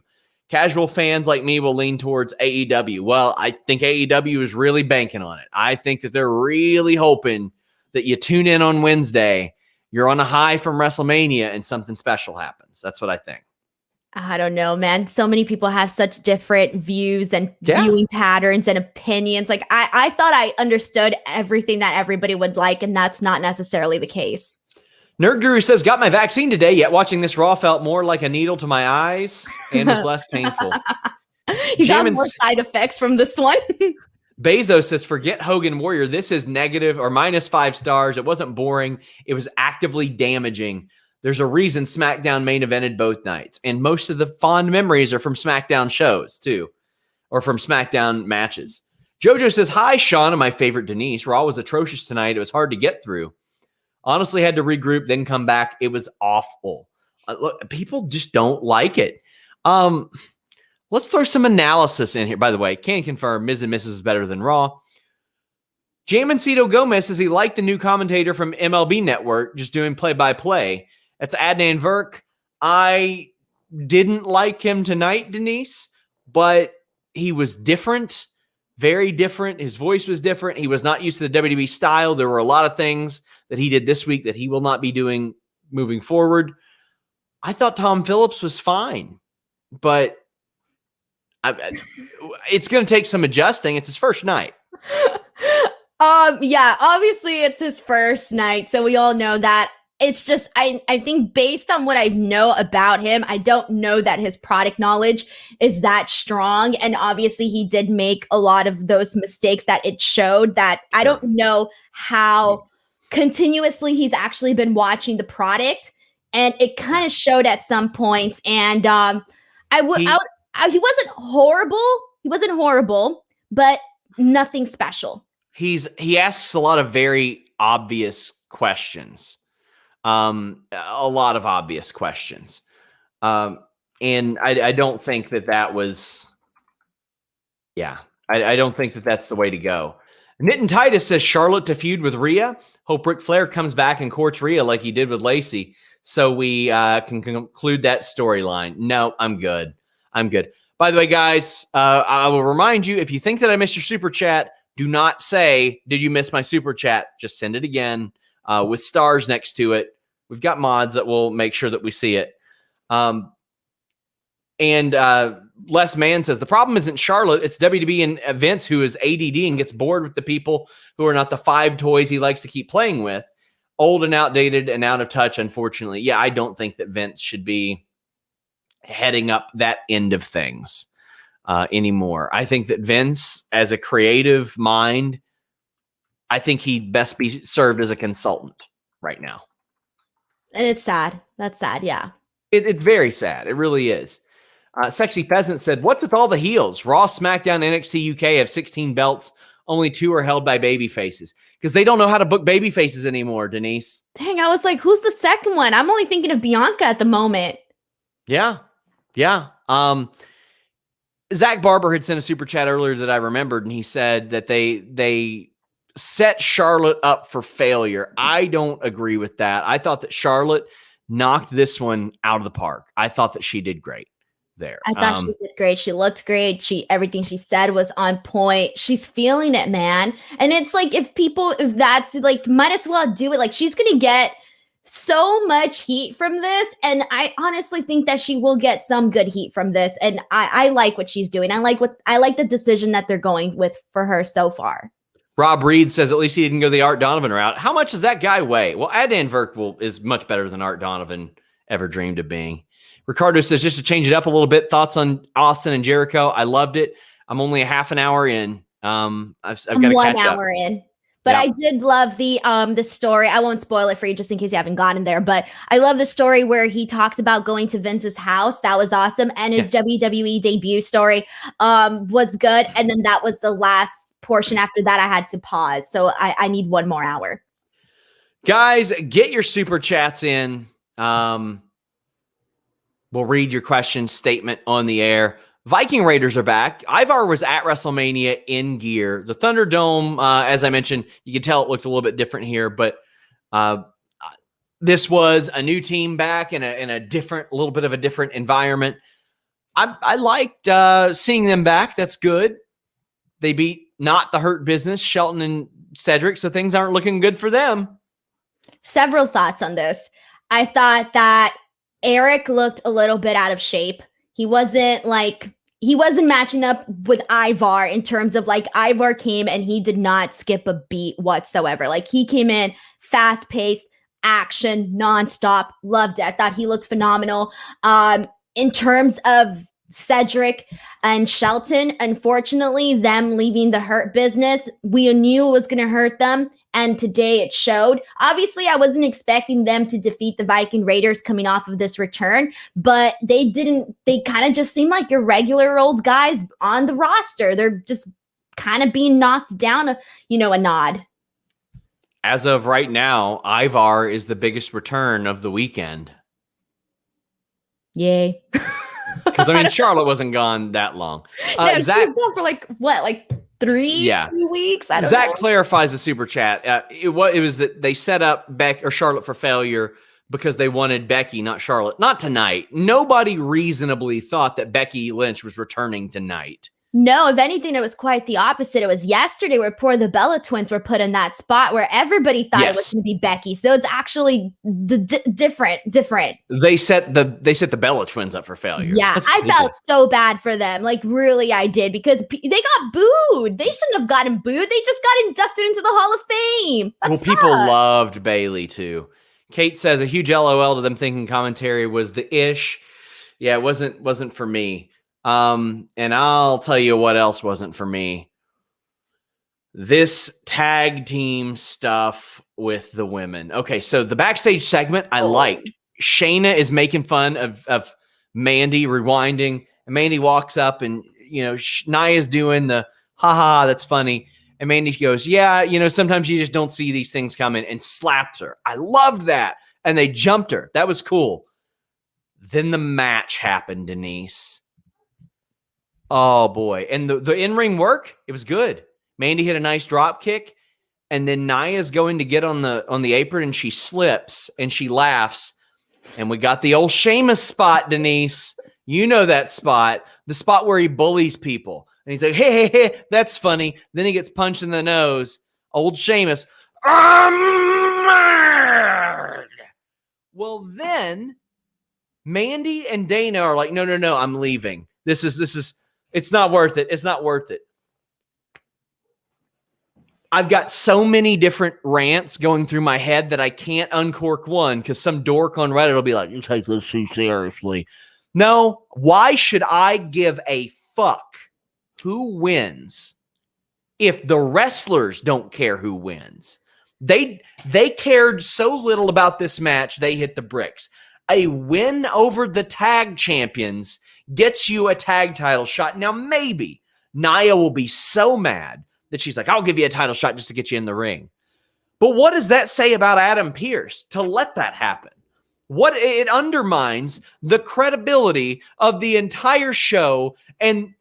Casual fans like me will lean towards AEW. Well, I think AEW is really banking on it. I think that they're really hoping that you tune in on Wednesday, you're on a high from WrestleMania, and something special happens. That's what I think. I don't know, man. So many people have such different views and Yeah. viewing patterns and opinions. Like I thought I understood everything that everybody would like, and that's not necessarily the case. Nerd Guru says, got my vaccine today, yet watching this Raw felt more like a needle to my eyes and was less painful. You got more side effects from this one. Bezos says, forget Hogan Warrior. This is negative or -5 stars. It wasn't boring. It was actively damaging. There's a reason SmackDown main evented both nights. And most of the fond memories are from SmackDown shows, too, or from SmackDown matches. JoJo says, hi, Sean and my favorite Denise. Raw was atrocious tonight. It was hard to get through. Honestly, had to regroup, then come back. It was awful. Look, people just don't like it. Let's throw some analysis in here. By the way, can confirm Miz and Mrs. is better than Raw. Jamancito Gomez says he liked the new commentator from MLB Network, just doing play-by-play. That's Adnan Virk. I didn't like him tonight, Denise, but he was different, very different. His voice was different. He was not used to the WWE style. There were a lot of things that he did this week that he will not be doing moving forward. I thought Tom Phillips was fine, but it's going to take some adjusting. It's his first night. Yeah, obviously it's his first night, so we all know that. It's just, I think based on what I know about him, I don't know that his product knowledge is that strong. And obviously he did make a lot of those mistakes that it showed that I don't know how continuously he's actually been watching the product. And it kind of showed at some points. And he wasn't horrible. He wasn't horrible, but nothing special. He asks a lot of very obvious questions. A lot of obvious questions. And I don't think that was, I don't think that that's the way to go. Nitin Titus says Charlotte to feud with Rhea. Hope Ric Flair comes back and courts Rhea like he did with Lacey. So we can conclude that storyline. No, I'm good. By the way, guys, I will remind you, if you think that I missed your super chat, do not say, did you miss my super chat? Just send it again with stars next to it. We've got mods that will make sure that we see it. And Les Mann says, the problem isn't Charlotte. It's WWE and Vince who is ADD and gets bored with the people who are not the 5 toys he likes to keep playing with. Old and outdated and out of touch, unfortunately. Yeah, I don't think that Vince should be heading up that end of things anymore. I think that Vince, as a creative mind, I think he'd best be served as a consultant right now. And it's sad. That's sad, yeah. It's very sad. It really is. Sexy Pheasant said, what with all the heels? Raw, SmackDown, NXT UK have 16 belts. Only 2 are held by baby faces. Because they don't know how to book baby faces anymore, Denise. Dang, I was like, who's the second one? I'm only thinking of Bianca at the moment. Yeah. Zach Barber had sent a super chat earlier that I remembered, and he said that they set Charlotte up for failure. I don't agree with that. I thought that Charlotte knocked this one out of the park. I thought that she did great there. I thought she did great. She looked great. Everything she said was on point. She's feeling it, man. And it's like, if that's like, might as well do it. Like, she's going to get so much heat from this. And I honestly think that she will get some good heat from this. And I like what she's doing. I like the decision that they're going with for her so far. Rob Reed says, at least he didn't go the Art Donovan route. How much does that guy weigh? Well, Adnan Virk is much better than Art Donovan ever dreamed of being. Ricardo says, just to change it up a little bit, thoughts on Austin and Jericho. I loved it. I'm only a half an hour in. I've got to catch up. 1 hour in. But I did love the story. I won't spoil it for you just in case you haven't gotten there. But I love the story where he talks about going to Vince's house. That was awesome. And his WWE debut story was good. And then that was the last portion. After that, I had to pause. So I need 1 more hour. Guys, get your super chats in. We'll read your question statement on the air. Viking Raiders are back. Ivar was at WrestleMania in gear. The Thunderdome, as I mentioned, you can tell it looked a little bit different here, but this was a new team back in a little bit of a different environment. I liked seeing them back. That's good. They beat not the Hurt Business, Shelton and Cedric, so things aren't looking good for them. Several thoughts on this. I thought that Eric looked a little bit out of shape. He wasn't matching up with Ivar in terms of like Ivar came and he did not skip a beat whatsoever. Like he came in fast paced, action, nonstop. Loved it. I thought he looked phenomenal. In terms of Cedric and Shelton, unfortunately, them leaving the Hurt business, we knew it was going to hurt them. And today it showed. Obviously, I wasn't expecting them to defeat the Viking Raiders coming off of this return, but they didn't. They kind of just seem like your regular old guys on the roster. They're just kind of being knocked down a nod. As of right now, Ivar is the biggest return of the weekend. Yay. Because, I mean, Charlotte wasn't gone that long. No, Zach, she was gone for like 2 weeks? I don't know. Zach clarifies the super chat. It was that they set up Charlotte for failure because they wanted Becky, not Charlotte. Not tonight. Nobody reasonably thought that Becky Lynch was returning tonight. No, if anything, it was quite the opposite. It was yesterday where poor the Bella twins were put in that spot where everybody thought it was going to be Becky. So it's actually different. They set the Bella twins up for failure. Yeah, I felt so bad for them. Like, really, I did, because they got booed. They shouldn't have gotten booed. They just got inducted into the Hall of Fame. People loved Bayley too. Kate says a huge LOL to them thinking commentary was the ish. Yeah, it wasn't for me. And I'll tell you what else wasn't for me. This tag team stuff with the women. Okay, so the backstage segment I liked. Shayna is making fun of Mandy rewinding, and Mandy walks up and, Nia's doing the haha, that's funny. And Mandy goes, yeah, sometimes you just don't see these things coming, and slaps her. I loved that. And they jumped her. That was cool. Then the match happened, Denise. Oh boy. And the in-ring work, it was good. Mandy hit a nice drop kick, and then Nia's going to get on the apron, and she slips and she laughs. And we got the old Sheamus spot, Denise. You know that spot, the spot where he bullies people. And he's like, hey, that's funny. Then he gets punched in the nose. Old Sheamus. Well, then Mandy and Dana are like, no, I'm leaving. This is it's not worth it. It's not worth it. I've got so many different rants going through my head that I can't uncork one because some dork on Reddit will be like, you take this too seriously. No, why should I give a fuck who wins if the wrestlers don't care who wins? They cared so little about this match, they hit the bricks. A win over the tag champions gets you a tag title shot. Now, maybe Nia will be so mad that she's like, I'll give you a title shot just to get you in the ring. But what does that say about Adam Pearce to let that happen? It undermines the credibility of the entire show. And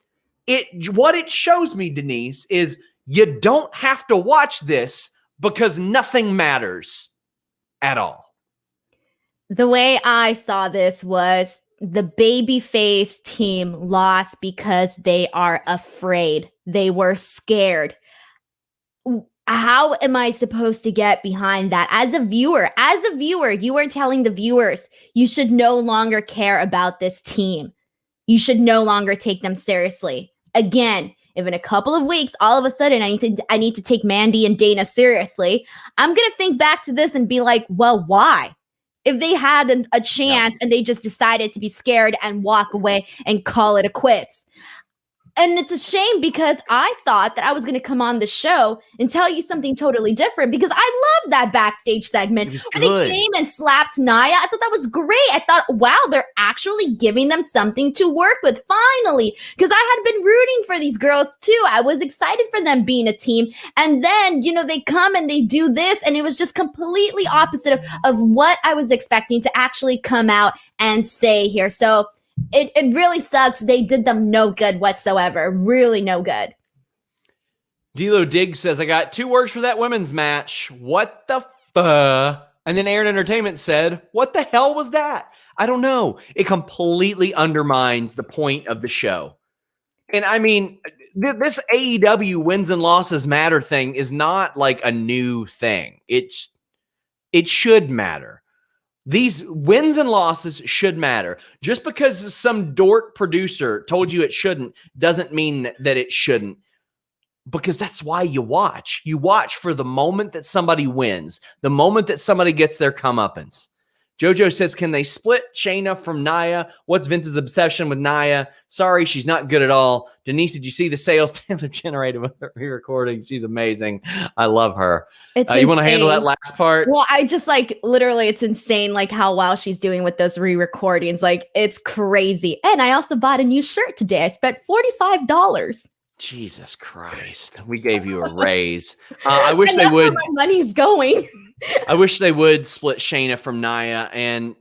what it shows me, Denise, is you don't have to watch this because nothing matters at all. The way I saw this was the babyface team lost because they are afraid. They were scared. How am I supposed to get behind that? As a viewer, you are telling the viewers you should no longer care about this team. You should no longer take them seriously. Again, if in a couple of weeks, all of a sudden I need to take Mandy and Dana seriously, I'm going to think back to this and be like, well, why? If they had a chance and they just decided to be scared and walk away and call it a quits. And it's a shame because I thought that I was going to come on the show and tell you something totally different because I love that backstage segment. When they came and slapped Nia, I thought that was great. I thought, wow, they're actually giving them something to work with finally, because I had been rooting for these girls too. I was excited for them being a team. And then, they come and they do this, and it was just completely opposite of what I was expecting to actually come out and say here. So it really sucks. They did them no good whatsoever. Really no good. D'Lo Diggs says, I got 2 words for that women's match. What the fuck? And then Aaron Entertainment said, what the hell was that? I don't know. It completely undermines the point of the show. And I mean, this AEW wins and losses matter thing is not like a new thing. It should matter. These wins and losses should matter. Just because some dork producer told you it shouldn't doesn't mean that it shouldn't. Because that's why you watch. You watch for the moment that somebody wins, the moment that somebody gets their comeuppance. Jojo says, can they split Shayna from Nia? What's Vince's obsession with Nia? Sorry, she's not good at all. Denise, did you see the sales Taylor generated with her re-recording? She's amazing. I love her. You want to handle that last part? Well, I just literally, it's insane how well she's doing with those re-recordings. It's crazy. And I also bought a new shirt today. I spent $45. Jesus Christ. We gave you a raise. I wish they would. That's where my money's going. I wish they would split Shayna from Nia. And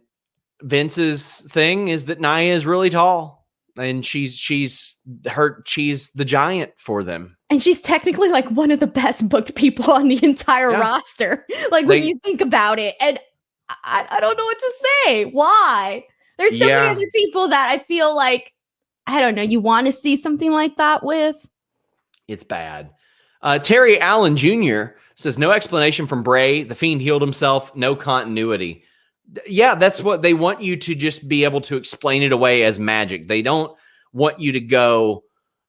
Vince's thing is that Nia is really tall. And she's the giant for them. And she's technically one of the best booked people on the entire roster. When you think about it. And I don't know what to say. Why? There's so many other people that I feel I don't know, you want to see something like that with? It's bad. Terry Allen Jr. says, no explanation from Bray. The Fiend healed himself. No continuity. Yeah, that's what they want you to just be able to explain it away as magic. They don't want you to go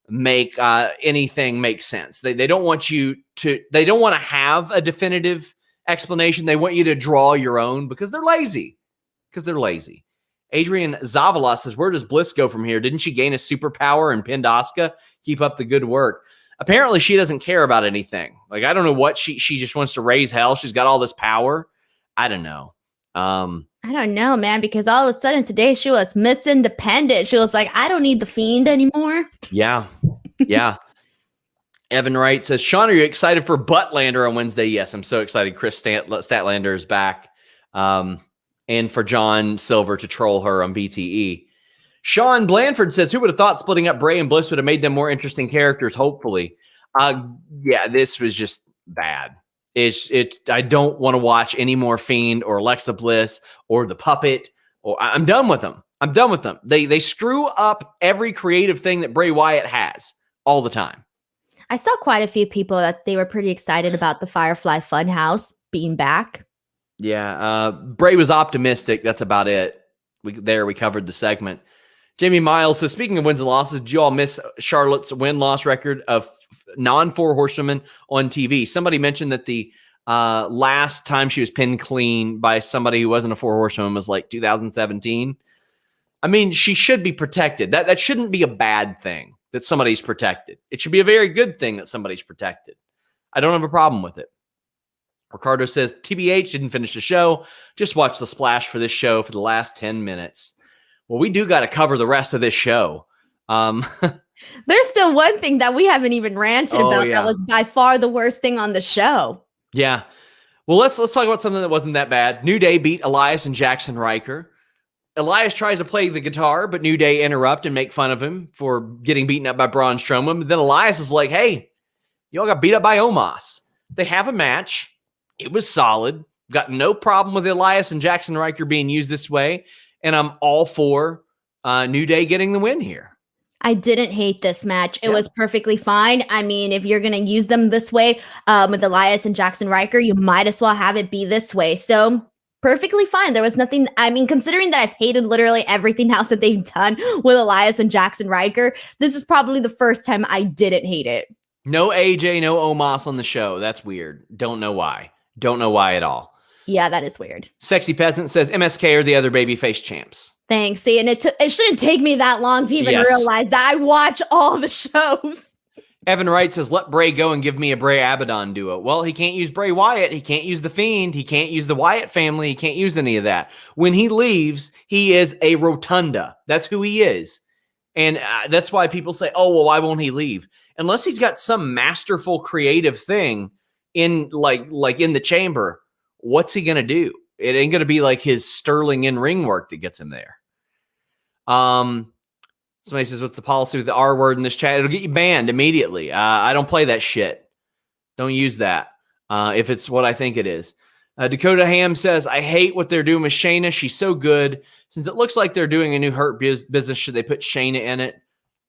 make anything make sense. They don't want you to, they don't want to have a definitive explanation. They want you to draw your own because they're lazy. Adrian Zavala says, where does Bliss go from here? Didn't she gain a superpower and pinned Asuka? Keep up the good work. Apparently she doesn't care about anything. I don't know what she just wants to raise hell. She's got all this power. I don't know. I don't know, man, because all of a sudden today she was Miss Independent. She was like, I don't need the Fiend anymore. Yeah. Evan Wright says, Sean, are you excited for Buttlander on Wednesday? Yes, I'm so excited. Chris Statlander is back. And for John Silver to troll her on BTE. Sean Blanford says, who would have thought splitting up Bray and Bliss would have made them more interesting characters, hopefully. Yeah, this was just bad. I don't want to watch any more Fiend or Alexa Bliss or the Puppet. I'm done with them. They screw up every creative thing that Bray Wyatt has all the time. I saw quite a few people that they were pretty excited about the Firefly Funhouse being back. Yeah, Bray was optimistic. That's about it. We covered the segment. Jamie Miles says, speaking of wins and losses, did you all miss Charlotte's win-loss record of non-four horsewomen on TV? Somebody mentioned that the last time she was pinned clean by somebody who wasn't a four horsewoman was 2017. I mean, she should be protected. That shouldn't be a bad thing that somebody's protected. It should be a very good thing that somebody's protected. I don't have a problem with it. Ricardo says, TBH didn't finish the show. Just watch the splash for this show for the last 10 minutes. Well, we do got to cover the rest of this show. There's still one thing that we haven't even ranted about that was by far the worst thing on the show. Yeah. Well, let's talk about something that wasn't that bad. New Day beat Elias and Jackson Riker. Elias tries to play the guitar, but New Day interrupt and make fun of him for getting beaten up by Braun Strowman. But then Elias is like, hey, y'all got beat up by Omos. They have a match. It was solid. Got no problem with Elias and Jackson Riker being used this way. And I'm all for New Day getting the win here. I didn't hate this match. It was perfectly fine. I mean, if you're going to use them this way with Elias and Jackson Riker, you might as well have it be this way. So perfectly fine. There was nothing. I mean, considering that I've hated literally everything else that they've done with Elias and Jackson Riker, this is probably the first time I didn't hate it. No AJ, no Omos on the show. That's weird. Don't know why. Don't know why at all. Yeah, that is weird. Sexy Peasant says MSK are the other babyface champs. Thanks. See, and it shouldn't take me that long to even realize that. I watch all the shows. Evan Wright says, let Bray go and give me a Bray Abaddon duo. Well, he can't use Bray Wyatt. He can't use The Fiend. He can't use the Wyatt family. He can't use any of that. When he leaves, he is a rotunda. That's who he is. And that's why people say, oh, well, why won't he leave? Unless he's got some masterful creative thing in like in the chamber, what's he going to do? It ain't going to be like his sterling in-ring work that gets him there. Somebody says, what's the policy with the R word in this chat? It'll get you banned immediately. I don't play that shit. Don't use that if it's what I think it is. Dakota Ham says, I hate what they're doing with Shayna. She's so good. Since it looks like they're doing a new Hurt business, should they put Shayna in it?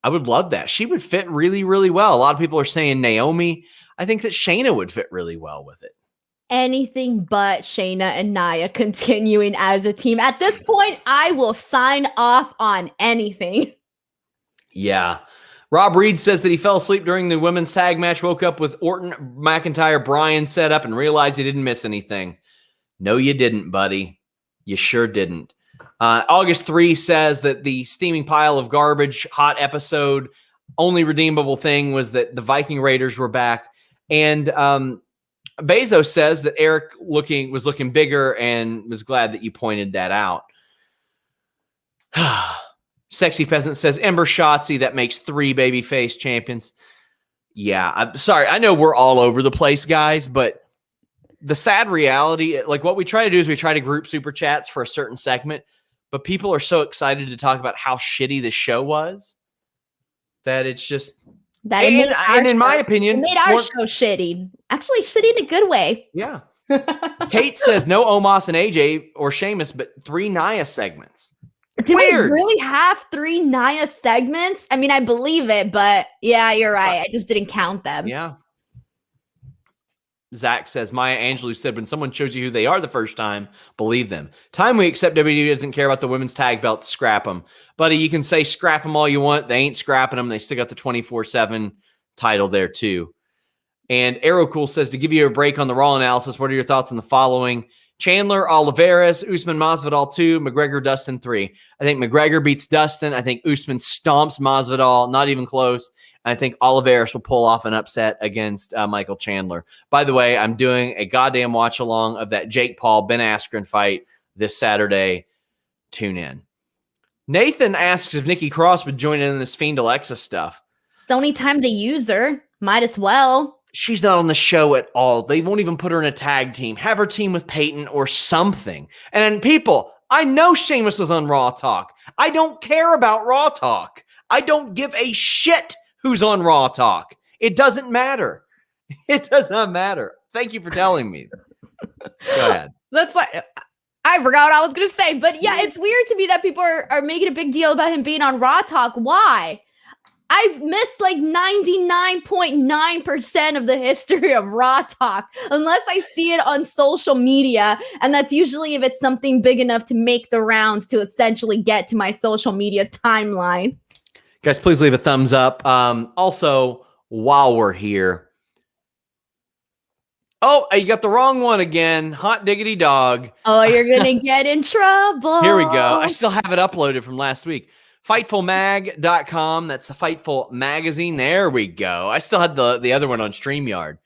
I would love that. She would fit really, really well. A lot of people are saying Naomi. I think that Shayna would fit really well with it. anything but Shayna and Nia continuing as a team. At this point, I will sign off on anything. Yeah. Rob Reed says that he fell asleep during the women's tag match, woke up with Orton, McIntyre, Bryan set up, and realized he didn't miss anything. No, you didn't, buddy. You sure didn't. August 3 says that the steaming pile of garbage, hot episode, only redeemable thing was that the Viking Raiders were back. And Bezos says that Eric was looking bigger and was glad that you pointed that out. Sexy Peasant says, Ember Shotzi, that makes 3 babyface champions. Yeah, I'm sorry. I know we're all over the place, guys, but the sad reality, like what we try to do is we try to group super chats for a certain segment, but people are so excited to talk about how shitty the show was that it's just... That in my opinion, it made our show shitty. Actually, shitty in a good way. Yeah. Kate says, no Omos and AJ or Sheamus, but 3 Nia segments. Did we really have 3 Nia segments? I mean, I believe it, but yeah, you're right. I just didn't count them. Yeah. Zach says, Maya Angelou said, when someone shows you who they are the first time, believe them. Time we accept WWE doesn't care about the women's tag belts, scrap them. Buddy, you can say scrap them all you want. They ain't scrapping them. They still got the 24/7 title there too. And Aerocool says, to give you a break on the Raw analysis, what are your thoughts on the following? Chandler, Oliveras, Usman, Mazavidal 2, McGregor, Dustin 3. I think McGregor beats Dustin. I think Usman stomps Mazavidal, not even close. I think Oliveras will pull off an upset against Michael Chandler. By the way, I'm doing a goddamn watch-along of that Jake Paul, Ben Askren fight this Saturday. Tune in. Nathan asks if Nikki Cross would join in this Fiend Alexa stuff. It's the only time they use her. Might as well. She's not on the show at all. They won't even put her in a tag team. Have her team with Peyton or something. And people, I know Sheamus was on Raw Talk. I don't care about Raw Talk. I don't give a shit who's on Raw Talk. It doesn't matter. It does not matter. Thank you for telling me. Go ahead. That's like, I forgot what I was going to say. But yeah, it's weird to me that people are making a big deal about him being on Raw Talk. Why? I've missed like 99.9% of the history of Raw Talk unless I see it on social media. And that's usually if it's something big enough to make the rounds to essentially get to my social media timeline. Guys, please leave a thumbs up. Also, while we're here. Oh, you got the wrong one again. Hot diggity dog. Oh, you're going to get in trouble. Here we go. I still have it uploaded from last week. Fightfulmag.com. That's the Fightful magazine. There we go. I still had the other one on StreamYard.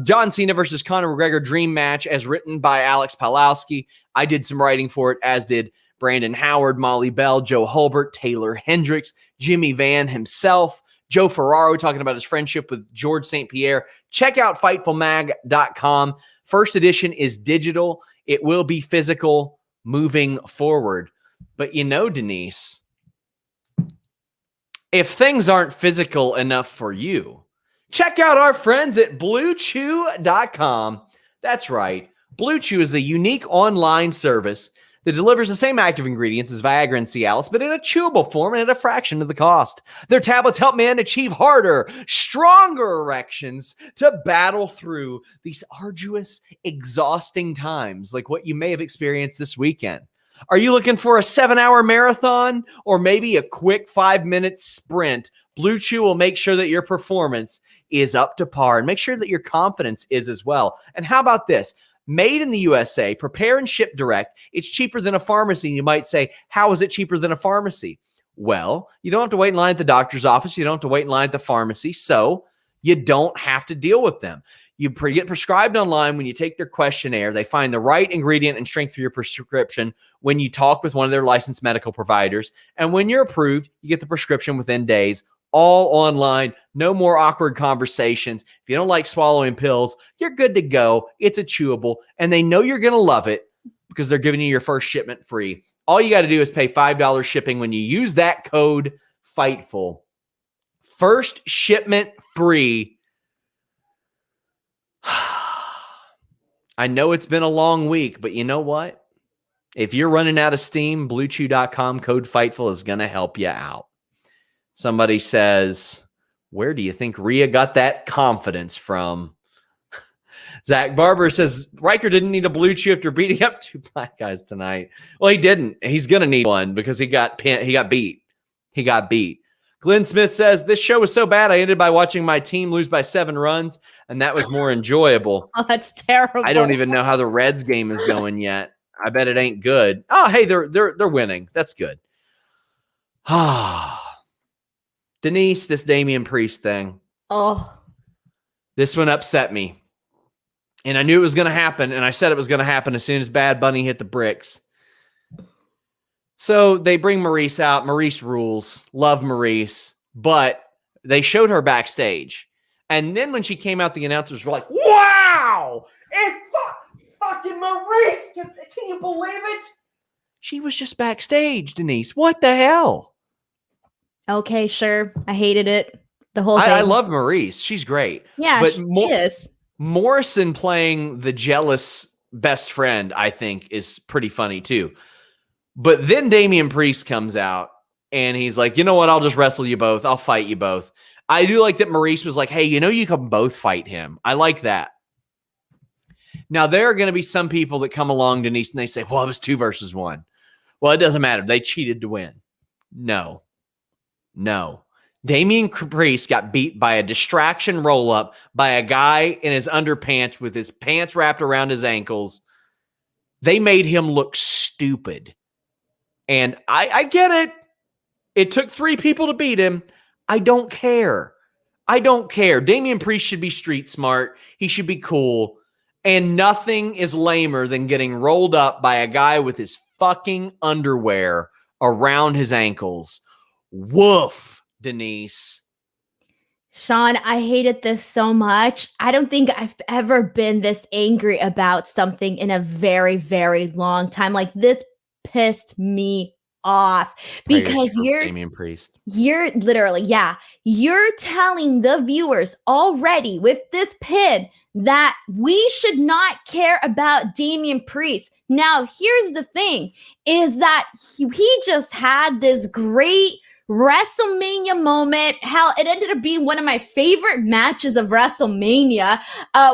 John Cena versus Conor McGregor dream match as written by Alex Palowski. I did some writing for it, as did Brandon Howard, Molly Bell, Joe Hulbert, Taylor Hendricks, Jimmy Van himself, Joe Ferraro talking about his friendship with George St. Pierre. Check out FightfulMag.com. First edition is digital. It will be physical moving forward. But you know, Denise, if things aren't physical enough for you, check out our friends at BlueChew.com. That's right. Blue Chew is a unique online service that delivers the same active ingredients as Viagra and Cialis, but in a chewable form and at a fraction of the cost. Their tablets help men achieve harder, stronger erections to battle through these arduous, exhausting times like what you may have experienced this weekend. Are you looking for a 7-hour marathon or maybe a quick 5-minute sprint? Blue Chew will make sure that your performance is up to par and make sure that your confidence is as well. And how about this? Made in the USA, prepare and ship direct. It's cheaper than a pharmacy. You might say, how is it cheaper than a pharmacy? Well, you don't have to wait in line at the doctor's office. You don't have to wait in line at the pharmacy. So you don't have to deal with them. You get prescribed online when you take their questionnaire. They find the right ingredient and strength for your prescription when you talk with one of their licensed medical providers. And when you're approved, you get the prescription within days. All online, no more awkward conversations. If you don't like swallowing pills, you're good to go. It's a chewable, and they know you're going to love it because they're giving you your first shipment free. All you got to do is pay $5 shipping when you use that code FIGHTFUL. First shipment free. I know it's been a long week, but you know what? If you're running out of steam, BlueChew.com code FIGHTFUL is going to help you out. Somebody says, where do you think Rhea got that confidence from? Zach Barber says Riker didn't need a blue chew after beating up 2 black guys tonight. Well, he didn't. He's gonna need one because he got beat. He got beat. Glenn Smith says this show was so bad I ended by watching my team lose by 7 runs, and that was more enjoyable. Oh, that's terrible. I don't even know how the Reds game is going yet. I bet it ain't good. Oh, hey, they're winning. That's good. Denise, this Damian Priest thing. Oh, this one upset me. And I knew it was going to happen, and I said it was going to happen as soon as Bad Bunny hit the bricks. So they bring Maurice out. Maurice rules. Love Maurice. But they showed her backstage. And then when she came out, the announcers were like, wow! It's fucking Maurice! Can you believe it? She was just backstage, Denise. What the hell? Okay, sure. I hated it. The whole thing. I love Maurice. She's great. Yeah, but she is. Morrison playing the jealous best friend, I think, is pretty funny too. But then Damian Priest comes out and he's like, you know what? I'll just wrestle you both. I'll fight you both. I do like that Maurice was like, hey, you know, you can both fight him. I like that. Now, there are going to be some people that come along, Denise, and they say, well, it was 2 versus 1. Well, it doesn't matter. They cheated to win. No. Damian Priest got beat by a distraction roll-up by a guy in his underpants with his pants wrapped around his ankles. They made him look stupid. And I get it. It took 3 people to beat him. I don't care. Damian Priest should be street smart. He should be cool. And nothing is lamer than getting rolled up by a guy with his fucking underwear around his ankles. Woof, Denise. Sean, I hated this so much. I don't think I've ever been this angry about something in a very, very long time. Like, this pissed me off because you're Damian Priest. You're literally, you're telling the viewers already with this pin that we should not care about Damian Priest. Now, here's the thing, is that he just had this great WrestleMania moment. How it ended up being one of my favorite matches of WrestleMania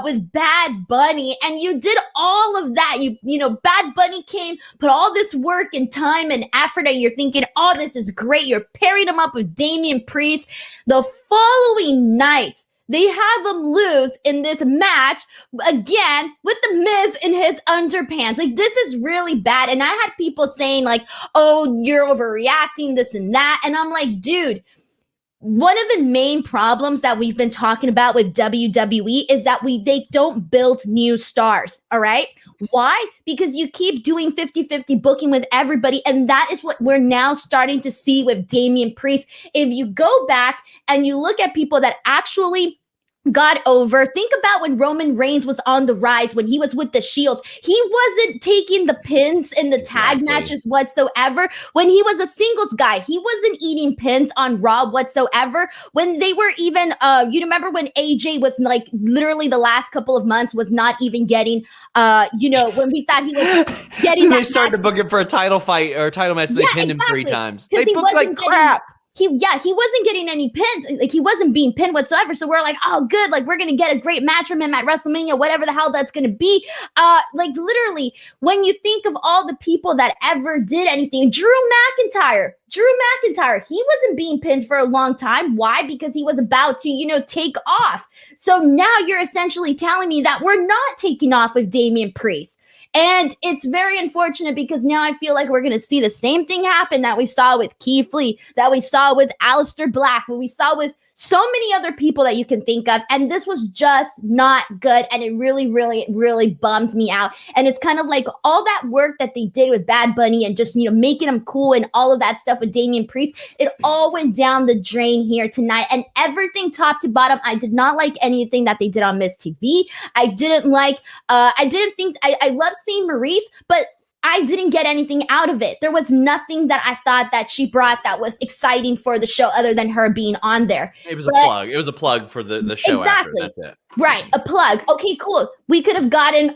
with Bad Bunny, and you did all of that. You know, Bad Bunny came, put all this work and time and effort, and you're thinking, oh, this is great. You're pairing him up with Damian Priest. The following night, they have him lose in this match again with the Miz in his underpants. Like, this is really bad. And I had people saying like, oh, you're overreacting, this and that. And I'm like, dude, one of the main problems that we've been talking about with WWE is that they don't build new stars. All right. Why? Because you keep doing 50-50 booking with everybody. And that is what we're now starting to see with Damian Priest. If you go back and you look at people that actually got over, think about when Roman Reigns was on the rise, when he was with the Shields. He wasn't taking the pins in the tag matches whatsoever. When he was a singles guy, he wasn't eating pins on Raw whatsoever. When they were even, you remember when AJ was like literally the last couple of months was not even getting, when we thought he was getting They started to book him for a title fight or a title match. They pinned him 3 times. They booked like crap. He wasn't getting any pins. Like, he wasn't being pinned whatsoever. So we're like, oh, good. Like, we're going to get a great match from him at WrestleMania, whatever the hell that's going to be. Like, literally, when you think of all the people that ever did anything, Drew McIntyre, he wasn't being pinned for a long time. Why? Because he was about to, take off. So now you're essentially telling me that we're not taking off with Damian Priest. And it's very unfortunate because now I feel like we're going to see the same thing happen that we saw with Keith Lee, that we saw with Aleister Black, what we saw with so many other people that you can think of. And this was just not good. And it really, really, really bummed me out. And it's kind of like all that work that they did with Bad Bunny and just, making him cool and all of that stuff with Damian Priest, it all went down the drain here tonight. And everything top to bottom, I did not like anything that they did on Miz TV. I didn't like, I love seeing Maurice, but I didn't get anything out of it. There was nothing that I thought that she brought that was exciting for the show other than her being on there. It was a plug. It was a plug for the show. Exactly. After. That's it. Right. A plug. Okay, cool. We could have gotten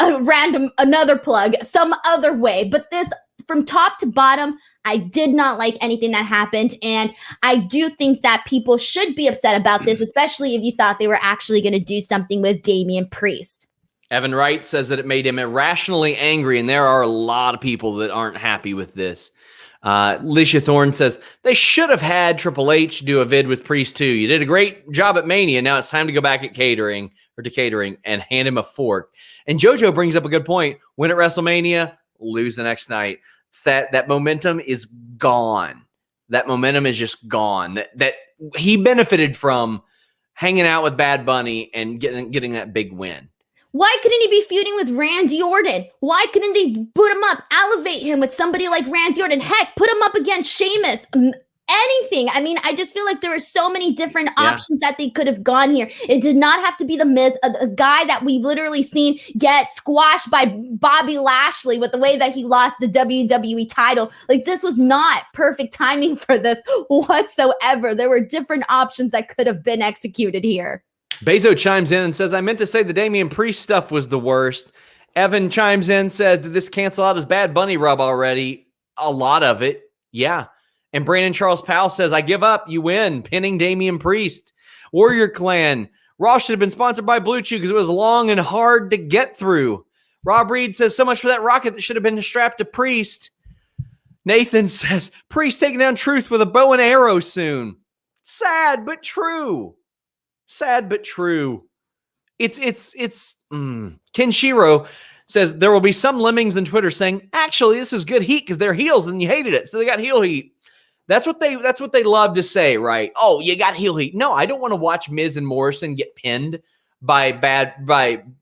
another plug some other way. But this, from top to bottom, I did not like anything that happened. And I do think that people should be upset about this, especially if you thought they were actually going to do something with Damian Priest. Evan Wright says that it made him irrationally angry, and there are a lot of people that aren't happy with this. Alicia Thorne says, they should have had Triple H do a vid with Priest too. You did a great job at Mania. Now it's time to go back to catering and hand him a fork. And JoJo brings up a good point. Win at WrestleMania, lose the next night. It's that momentum is gone. That momentum is just gone. That he benefited from hanging out with Bad Bunny and getting that big win. Why couldn't he be feuding with Randy Orton? Why couldn't they put him up, elevate him with somebody like Randy Orton? Heck, put him up against Sheamus. Anything. I mean, I just feel like there were so many different options that they could have gone here. It did not have to be The Miz, a guy that we've literally seen get squashed by Bobby Lashley with the way that he lost the WWE title. Like, this was not perfect timing for this whatsoever. There were different options that could have been executed here. Bezo chimes in and says, I meant to say the Damian Priest stuff was the worst. Evan chimes in, says, did this cancel out his Bad Bunny rub already? A lot of it, yeah. And Brandon Charles Powell says, I give up, you win, pinning Damian Priest. Warrior Clan, Raw should have been sponsored by Blue Chew because it was long and hard to get through. Rob Reed says, so much for that rocket that should have been strapped to Priest. Nathan says, Priest taking down Truth with a bow and arrow soon. Sad, but true. Sad but true. Kenshiro says there will be some lemmings in Twitter saying, actually, this was good heat because they're heels and you hated it, so they got heel heat. That's what they love to say, right? Oh, you got heel heat. No, I don't want to watch Miz and Morrison get pinned by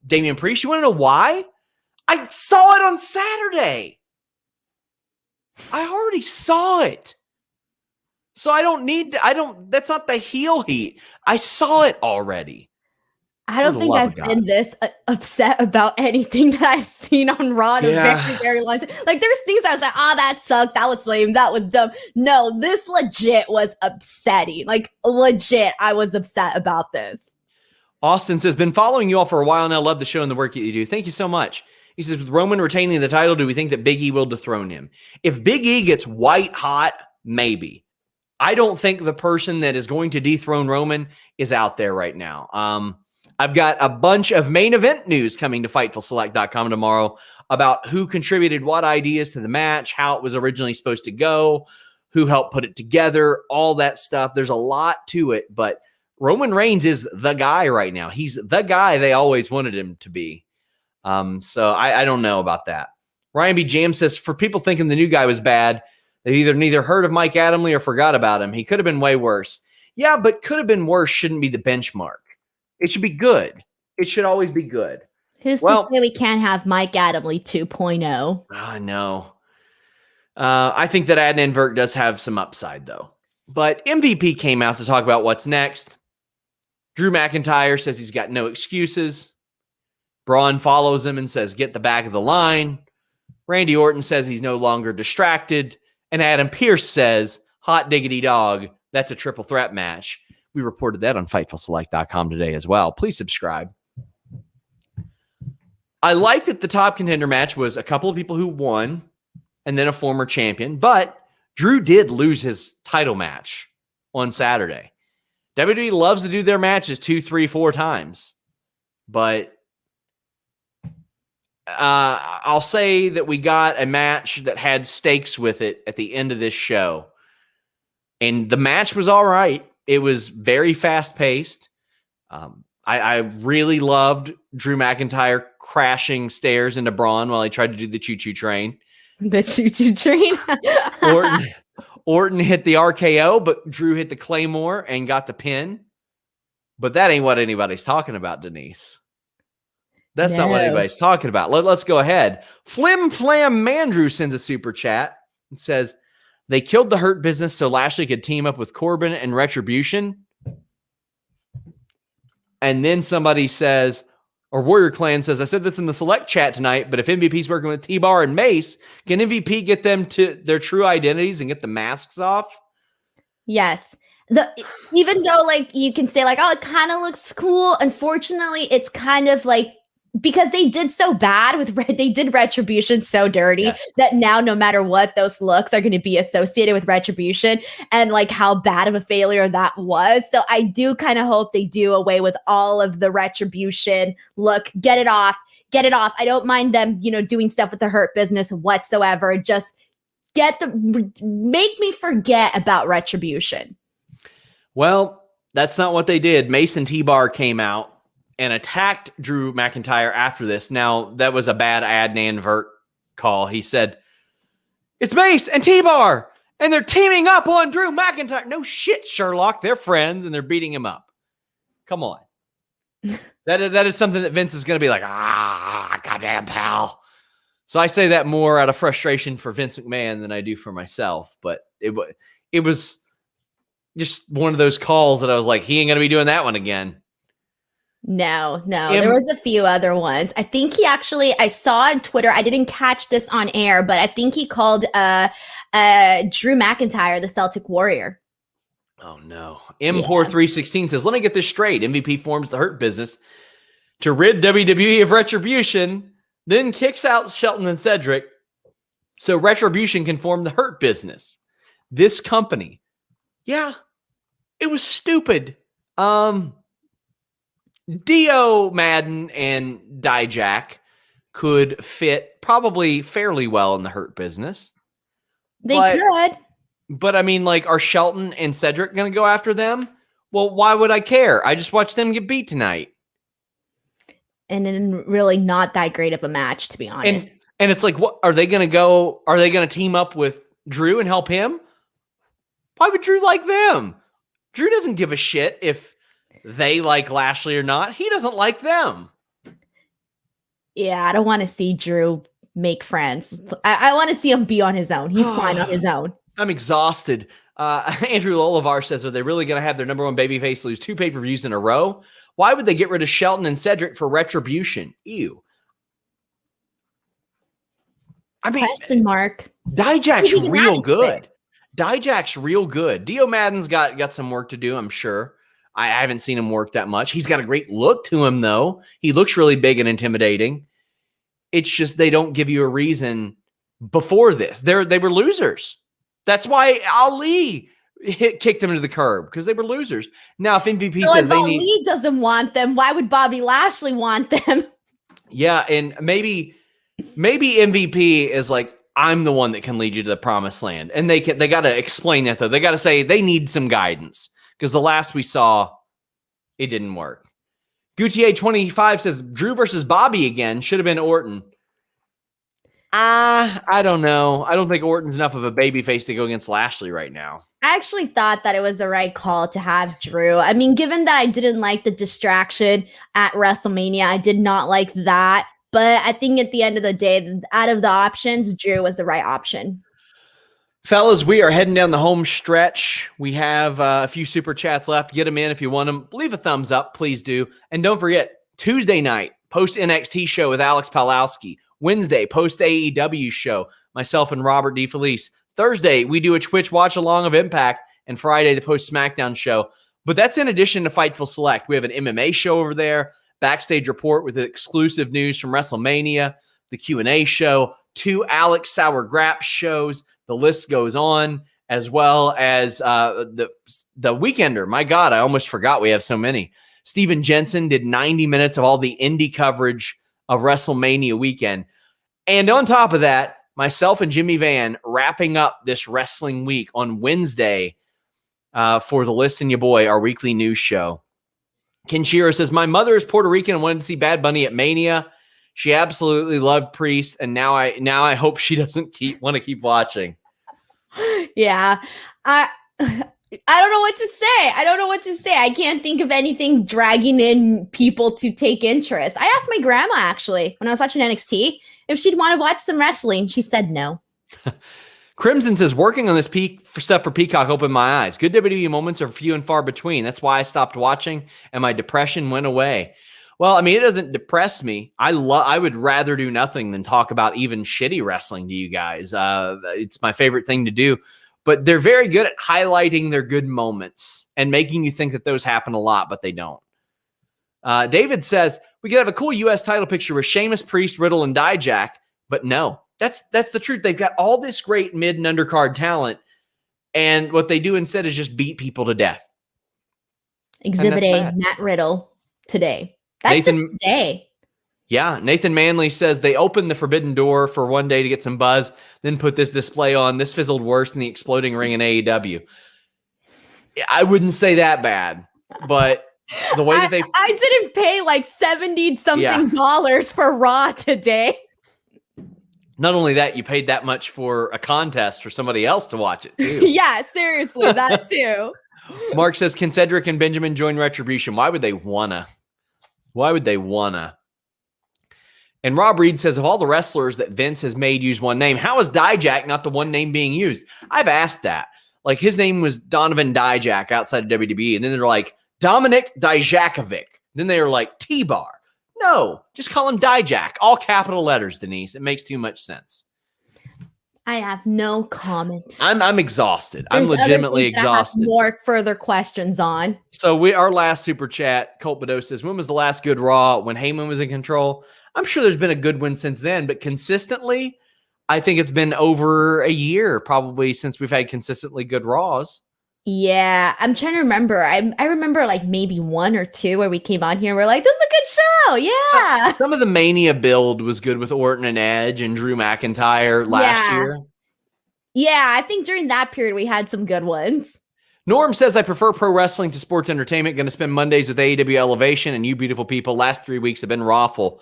Damian Priest. You want to know why? I saw it on Saturday. I already saw it. So that's not the heel heat. I saw it already. I don't think I've been this upset about anything that I've seen on Raw in a very, very long time. Like, there's things I was like, oh, that sucked. That was lame. That was dumb. No, this legit was upsetting. Like, legit, I was upset about this. Austin says, been following you all for a while now. Love the show and the work that you do. Thank you so much. He says, with Roman retaining the title, do we think that Big E will dethrone him? If Big E gets white hot, maybe. I don't think the person that is going to dethrone Roman is out there right now. I've got a bunch of main event news coming to FightfulSelect.com tomorrow about who contributed what ideas to the match, how it was originally supposed to go, who helped put it together, all that stuff. There's a lot to it, but Roman Reigns is the guy right now. He's the guy they always wanted him to be. So I don't know about that. Ryan B. Jam says, for people thinking the new guy was bad, they either neither heard of Mike Adamle or forgot about him. He could have been way worse. Yeah, but could have been worse shouldn't be the benchmark. It should be good. It should always be good. Who's to say we can't have Mike Adamle 2.0? I know. I think that Adnan Virk does have some upside, though. But MVP came out to talk about what's next. Drew McIntyre says he's got no excuses. Braun follows him and says, get the back of the line. Randy Orton says he's no longer distracted. And Adam Pearce says, hot diggity dog, that's a triple threat match. We reported that on FightfulSelect.com today as well. Please subscribe. I like that the top contender match was a couple of people who won and then a former champion, but Drew did lose his title match on Saturday. WWE loves to do their matches 2, 3, 4 times, but I'll say that we got a match that had stakes with it at the end of this show. And the match was all right. It was very fast-paced. I really loved Drew McIntyre crashing stairs into Braun while he tried to do the choo-choo train. The choo-choo train? Orton hit the RKO, but Drew hit the Claymore and got the pin. But that ain't what anybody's talking about, Denise. That's not what anybody's talking about. Let's go ahead. Flim Flam Mandrew sends a super chat and says, they killed the Hurt Business so Lashley could team up with Corbin and Retribution. And then somebody says, or Warrior Clan says, I said this in the select chat tonight, but if MVP's working with T-Bar and Mace, can MVP get them to their true identities and get the masks off? Yes. Even though, like, you can say, like, oh, it kind of looks cool. Unfortunately, it's kind of like, because they did so bad with they did Retribution so dirty that now no matter what, those looks are going to be associated with Retribution and like how bad of a failure that was. So I do kind of hope they do away with all of the Retribution look, get it off, get it off. I don't mind them, doing stuff with the Hurt Business whatsoever. Just make me forget about Retribution. Well, that's not what they did. Mason T-Bar came out and attacked Drew McIntyre after this. Now, that was a bad Adnan Vert call. He said, it's Mace and T-Bar, and they're teaming up on Drew McIntyre. No shit, Sherlock. They're friends, and they're beating him up. Come on. That is something that Vince is going to be like, goddamn pal. So I say that more out of frustration for Vince McMahon than I do for myself. But it was just one of those calls that I was like, he ain't going to be doing that one again. No. There was a few other ones. I think I saw on Twitter, I didn't catch this on air, but I think he called Drew McIntyre the Celtic Warrior. Oh, no. Impor316 says, let me get this straight. MVP forms the Hurt Business to rid WWE of Retribution, then kicks out Shelton and Cedric so Retribution can form the Hurt Business. This company. Yeah, it was stupid. Dio Madden and Dijak could fit probably fairly well in the Hurt Business. They could. But I mean, like, are Shelton and Cedric going to go after them? Well, why would I care? I just watched them get beat tonight. And then really not that great of a match, to be honest. And it's like, what are they going to go? Are they going to team up with Drew and help him? Why would Drew like them? Drew doesn't give a shit if they like Lashley or not. He doesn't like them. Yeah, I don't want to see Drew make friends. I want to see him be on his own. He's fine on his own. I'm exhausted. Andrew Lolivar says, are they really going to have their number one babyface lose 2 pay-per-views in a row? Why would they get rid of Shelton and Cedric for Retribution? Ew. I mean, question mark. Dijak's real good. Dijak's real good. Dio Madden's got some work to do, I'm sure. I haven't seen him work that much. He's got a great look to him, though. He looks really big and intimidating. It's just they don't give you a reason before this. They were losers. That's why Ali kicked them to the curb, because they were losers. Now, if MVP says they need... Ali doesn't want them, why would Bobby Lashley want them? Yeah, and maybe MVP is like, I'm the one that can lead you to the promised land. And they got to explain that, though. They got to say they need some guidance, because the last we saw, it didn't work. Gutier 25 says, Drew versus Bobby again. Should have been Orton. I don't know. I don't think Orton's enough of a babyface to go against Lashley right now. I actually thought that it was the right call to have Drew. I mean, given that I didn't like the distraction at WrestleMania, I did not like that. But I think at the end of the day, out of the options, Drew was the right option. Fellas, we are heading down the home stretch. We have a few super chats left. Get them in if you want them. Leave a thumbs up, please do. And don't forget, Tuesday night, post-NXT show with Alex Palowski. Wednesday, post-AEW show, myself and Robert DeFelice. Thursday, we do a Twitch watch-along of Impact. And Friday, the post-SmackDown show. But that's in addition to Fightful Select. We have an MMA show over there, Backstage Report with exclusive news from WrestleMania, the Q&A show, 2 Alex Sour Grap shows. The list goes on, as well as the Weekender. My God, I almost forgot we have so many. Steven Jensen did 90 minutes of all the indie coverage of WrestleMania weekend. And on top of that, myself and Jimmy Van wrapping up this wrestling week on Wednesday for the List and Your Boy, our weekly news show. Ken Shearer says, my mother is Puerto Rican and wanted to see Bad Bunny at Mania. She absolutely loved Priest, and now I hope she doesn't want to keep watching. Yeah. I don't know what to say. I can't think of anything dragging in people to take interest. I asked my grandma, actually, when I was watching NXT, if she'd want to watch some wrestling. She said no. Crimson says, working on this stuff for Peacock opened my eyes. Good WWE moments are few and far between. That's why I stopped watching, and my depression went away. Well, I mean, it doesn't depress me. I would rather do nothing than talk about even shitty wrestling to you guys. It's my favorite thing to do. But they're very good at highlighting their good moments and making you think that those happen a lot, but they don't. David says, we could have a cool U.S. title picture with Sheamus, Priest, Riddle, and Dijak, but no. That's the truth. They've got all this great mid and undercard talent, and what they do instead is just beat people to death. Exhibit A, Matt Riddle today. That's Nathan, just today. Yeah, Nathan Manley says they opened the forbidden door for one day to get some buzz, then put this display on. This fizzled worse than the exploding ring in AEW. I wouldn't say that bad, but the way that I didn't pay like $70-something for Raw today. Not only that, you paid that much for a contest for somebody else to watch it too. Yeah, seriously, that too. Mark says, can Cedric and Benjamin join Retribution? Why would they wanna? And Rob Reed says, of all the wrestlers that Vince has made use one name, how is Dijak not the one name being used? I've asked that. Like, his name was Donovan Dijak outside of WWE, and then they're like, Dominic Dijakovic. Then they were like, T-Bar. No, just call him Dijak. All capital letters, Denise. It makes too much sense. I have no comment. I'm exhausted. I'm legitimately exhausted. I have more further questions on. So our last super chat, Colt Bedeau says, when was the last good Raw? When Heyman was in control? I'm sure there's been a good one since then, but consistently, I think it's been over a year probably since we've had consistently good Raws. Yeah, I'm trying to remember. I remember like maybe one or two where we came on here and we're like, this is a good show. Yeah. Some of the Mania build was good with Orton and Edge and Drew McIntyre last year. Yeah, I think during that period we had some good ones. Norm says, I prefer pro wrestling to sports entertainment. Going to spend Mondays with AEW Elevation, and you beautiful people. Last 3 weeks have been rawful.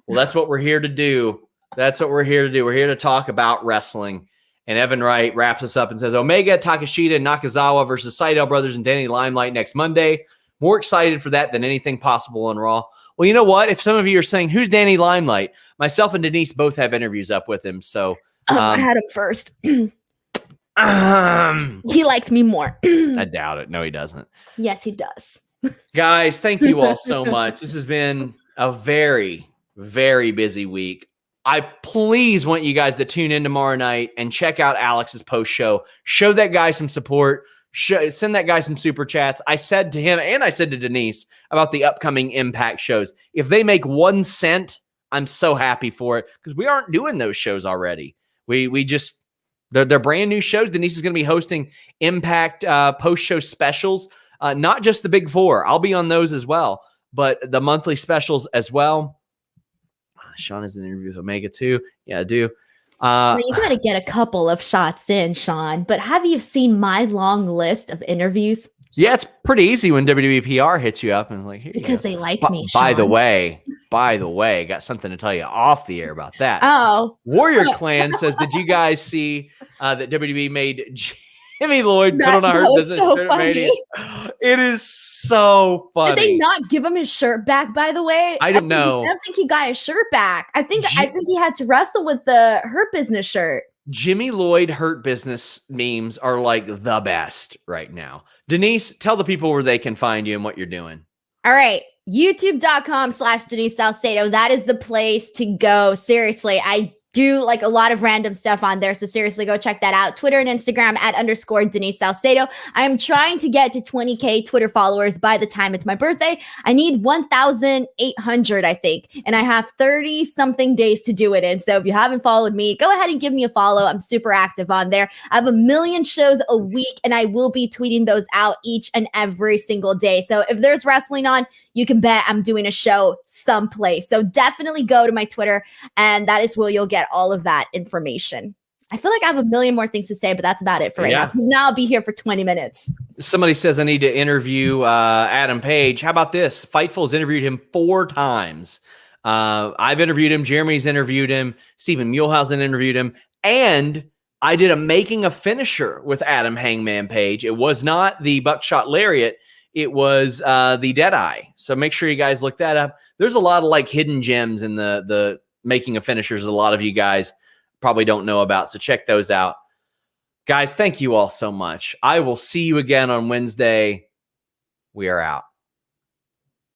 Well, that's what we're here to do. We're here to talk about wrestling. And Evan Wright wraps us up and says, Omega, Takeshita, and Nakazawa versus Seidel Brothers and Danny Limelight next Monday. More excited for that than anything possible on Raw. Well, you know what? If some of you are saying, who's Danny Limelight? Myself and Denise both have interviews up with him. So I had him first. He likes me more. I doubt it. No, he doesn't. Yes, he does. Guys, thank you all so much. This has been a very, very busy week. I please want you guys to tune in tomorrow night and check out Alex's post show. Show that guy some support. Send that guy some super chats. I said to him and I said to Denise about the upcoming Impact shows. If they make 1 cent, I'm so happy for it because we aren't doing those shows already. We just they're brand new shows. Denise is going to be hosting Impact post show specials, not just the Big Four. I'll be on those as well, but the monthly specials as well. Sean has an interview with Omega too. Yeah, I do. Well, you got to get a couple of shots in, Sean. But have you seen my long list of interviews? Yeah, it's pretty easy when WWE PR hits you up and like, here because they like me. By the way, got something to tell you off the air about that. Oh, Warrior Clan says, did you guys see that WWE made Jimmy Lloyd put on a Hurt Business shirt at Mania? It is so funny. Did they not give him his shirt back, by the way? I don't know. I don't think he got his shirt back. I think he had to wrestle with the Hurt Business shirt. Jimmy Lloyd Hurt Business memes are like the best right now. Denise, tell the people where they can find you and what you're doing. All right. YouTube.com/Denise Salcedo. That is the place to go. Seriously, I do like a lot of random stuff on there. So seriously, go check that out. Twitter and Instagram @ Denise Salcedo. I am trying to get to 20K Twitter followers by the time it's my birthday. I need 1,800, I think. And I have 30 something days to do it in. So if you haven't followed me, go ahead and give me a follow. I'm super active on there. I have 1 million shows a week and I will be tweeting those out each and every single day. So if there's wrestling on, you can bet I'm doing a show someplace. So definitely go to my Twitter, and that is where you'll get all of that information. I feel like I have 1 million more things to say, but that's about it for right now. So now I'll be here for 20 minutes. Somebody says I need to interview Adam Page. How about this? Fightful's interviewed him 4 times. I've interviewed him. Jeremy's interviewed him. Stephen Muehlhausen interviewed him. And I did a making a finisher with Adam Hangman Page. It was not the Buckshot Lariat. It was the Deadeye. So make sure you guys look that up. There's a lot of like hidden gems in the making of finishers a lot of you guys probably don't know about. So check those out. Guys, thank you all so much. I will see you again on Wednesday. We are out.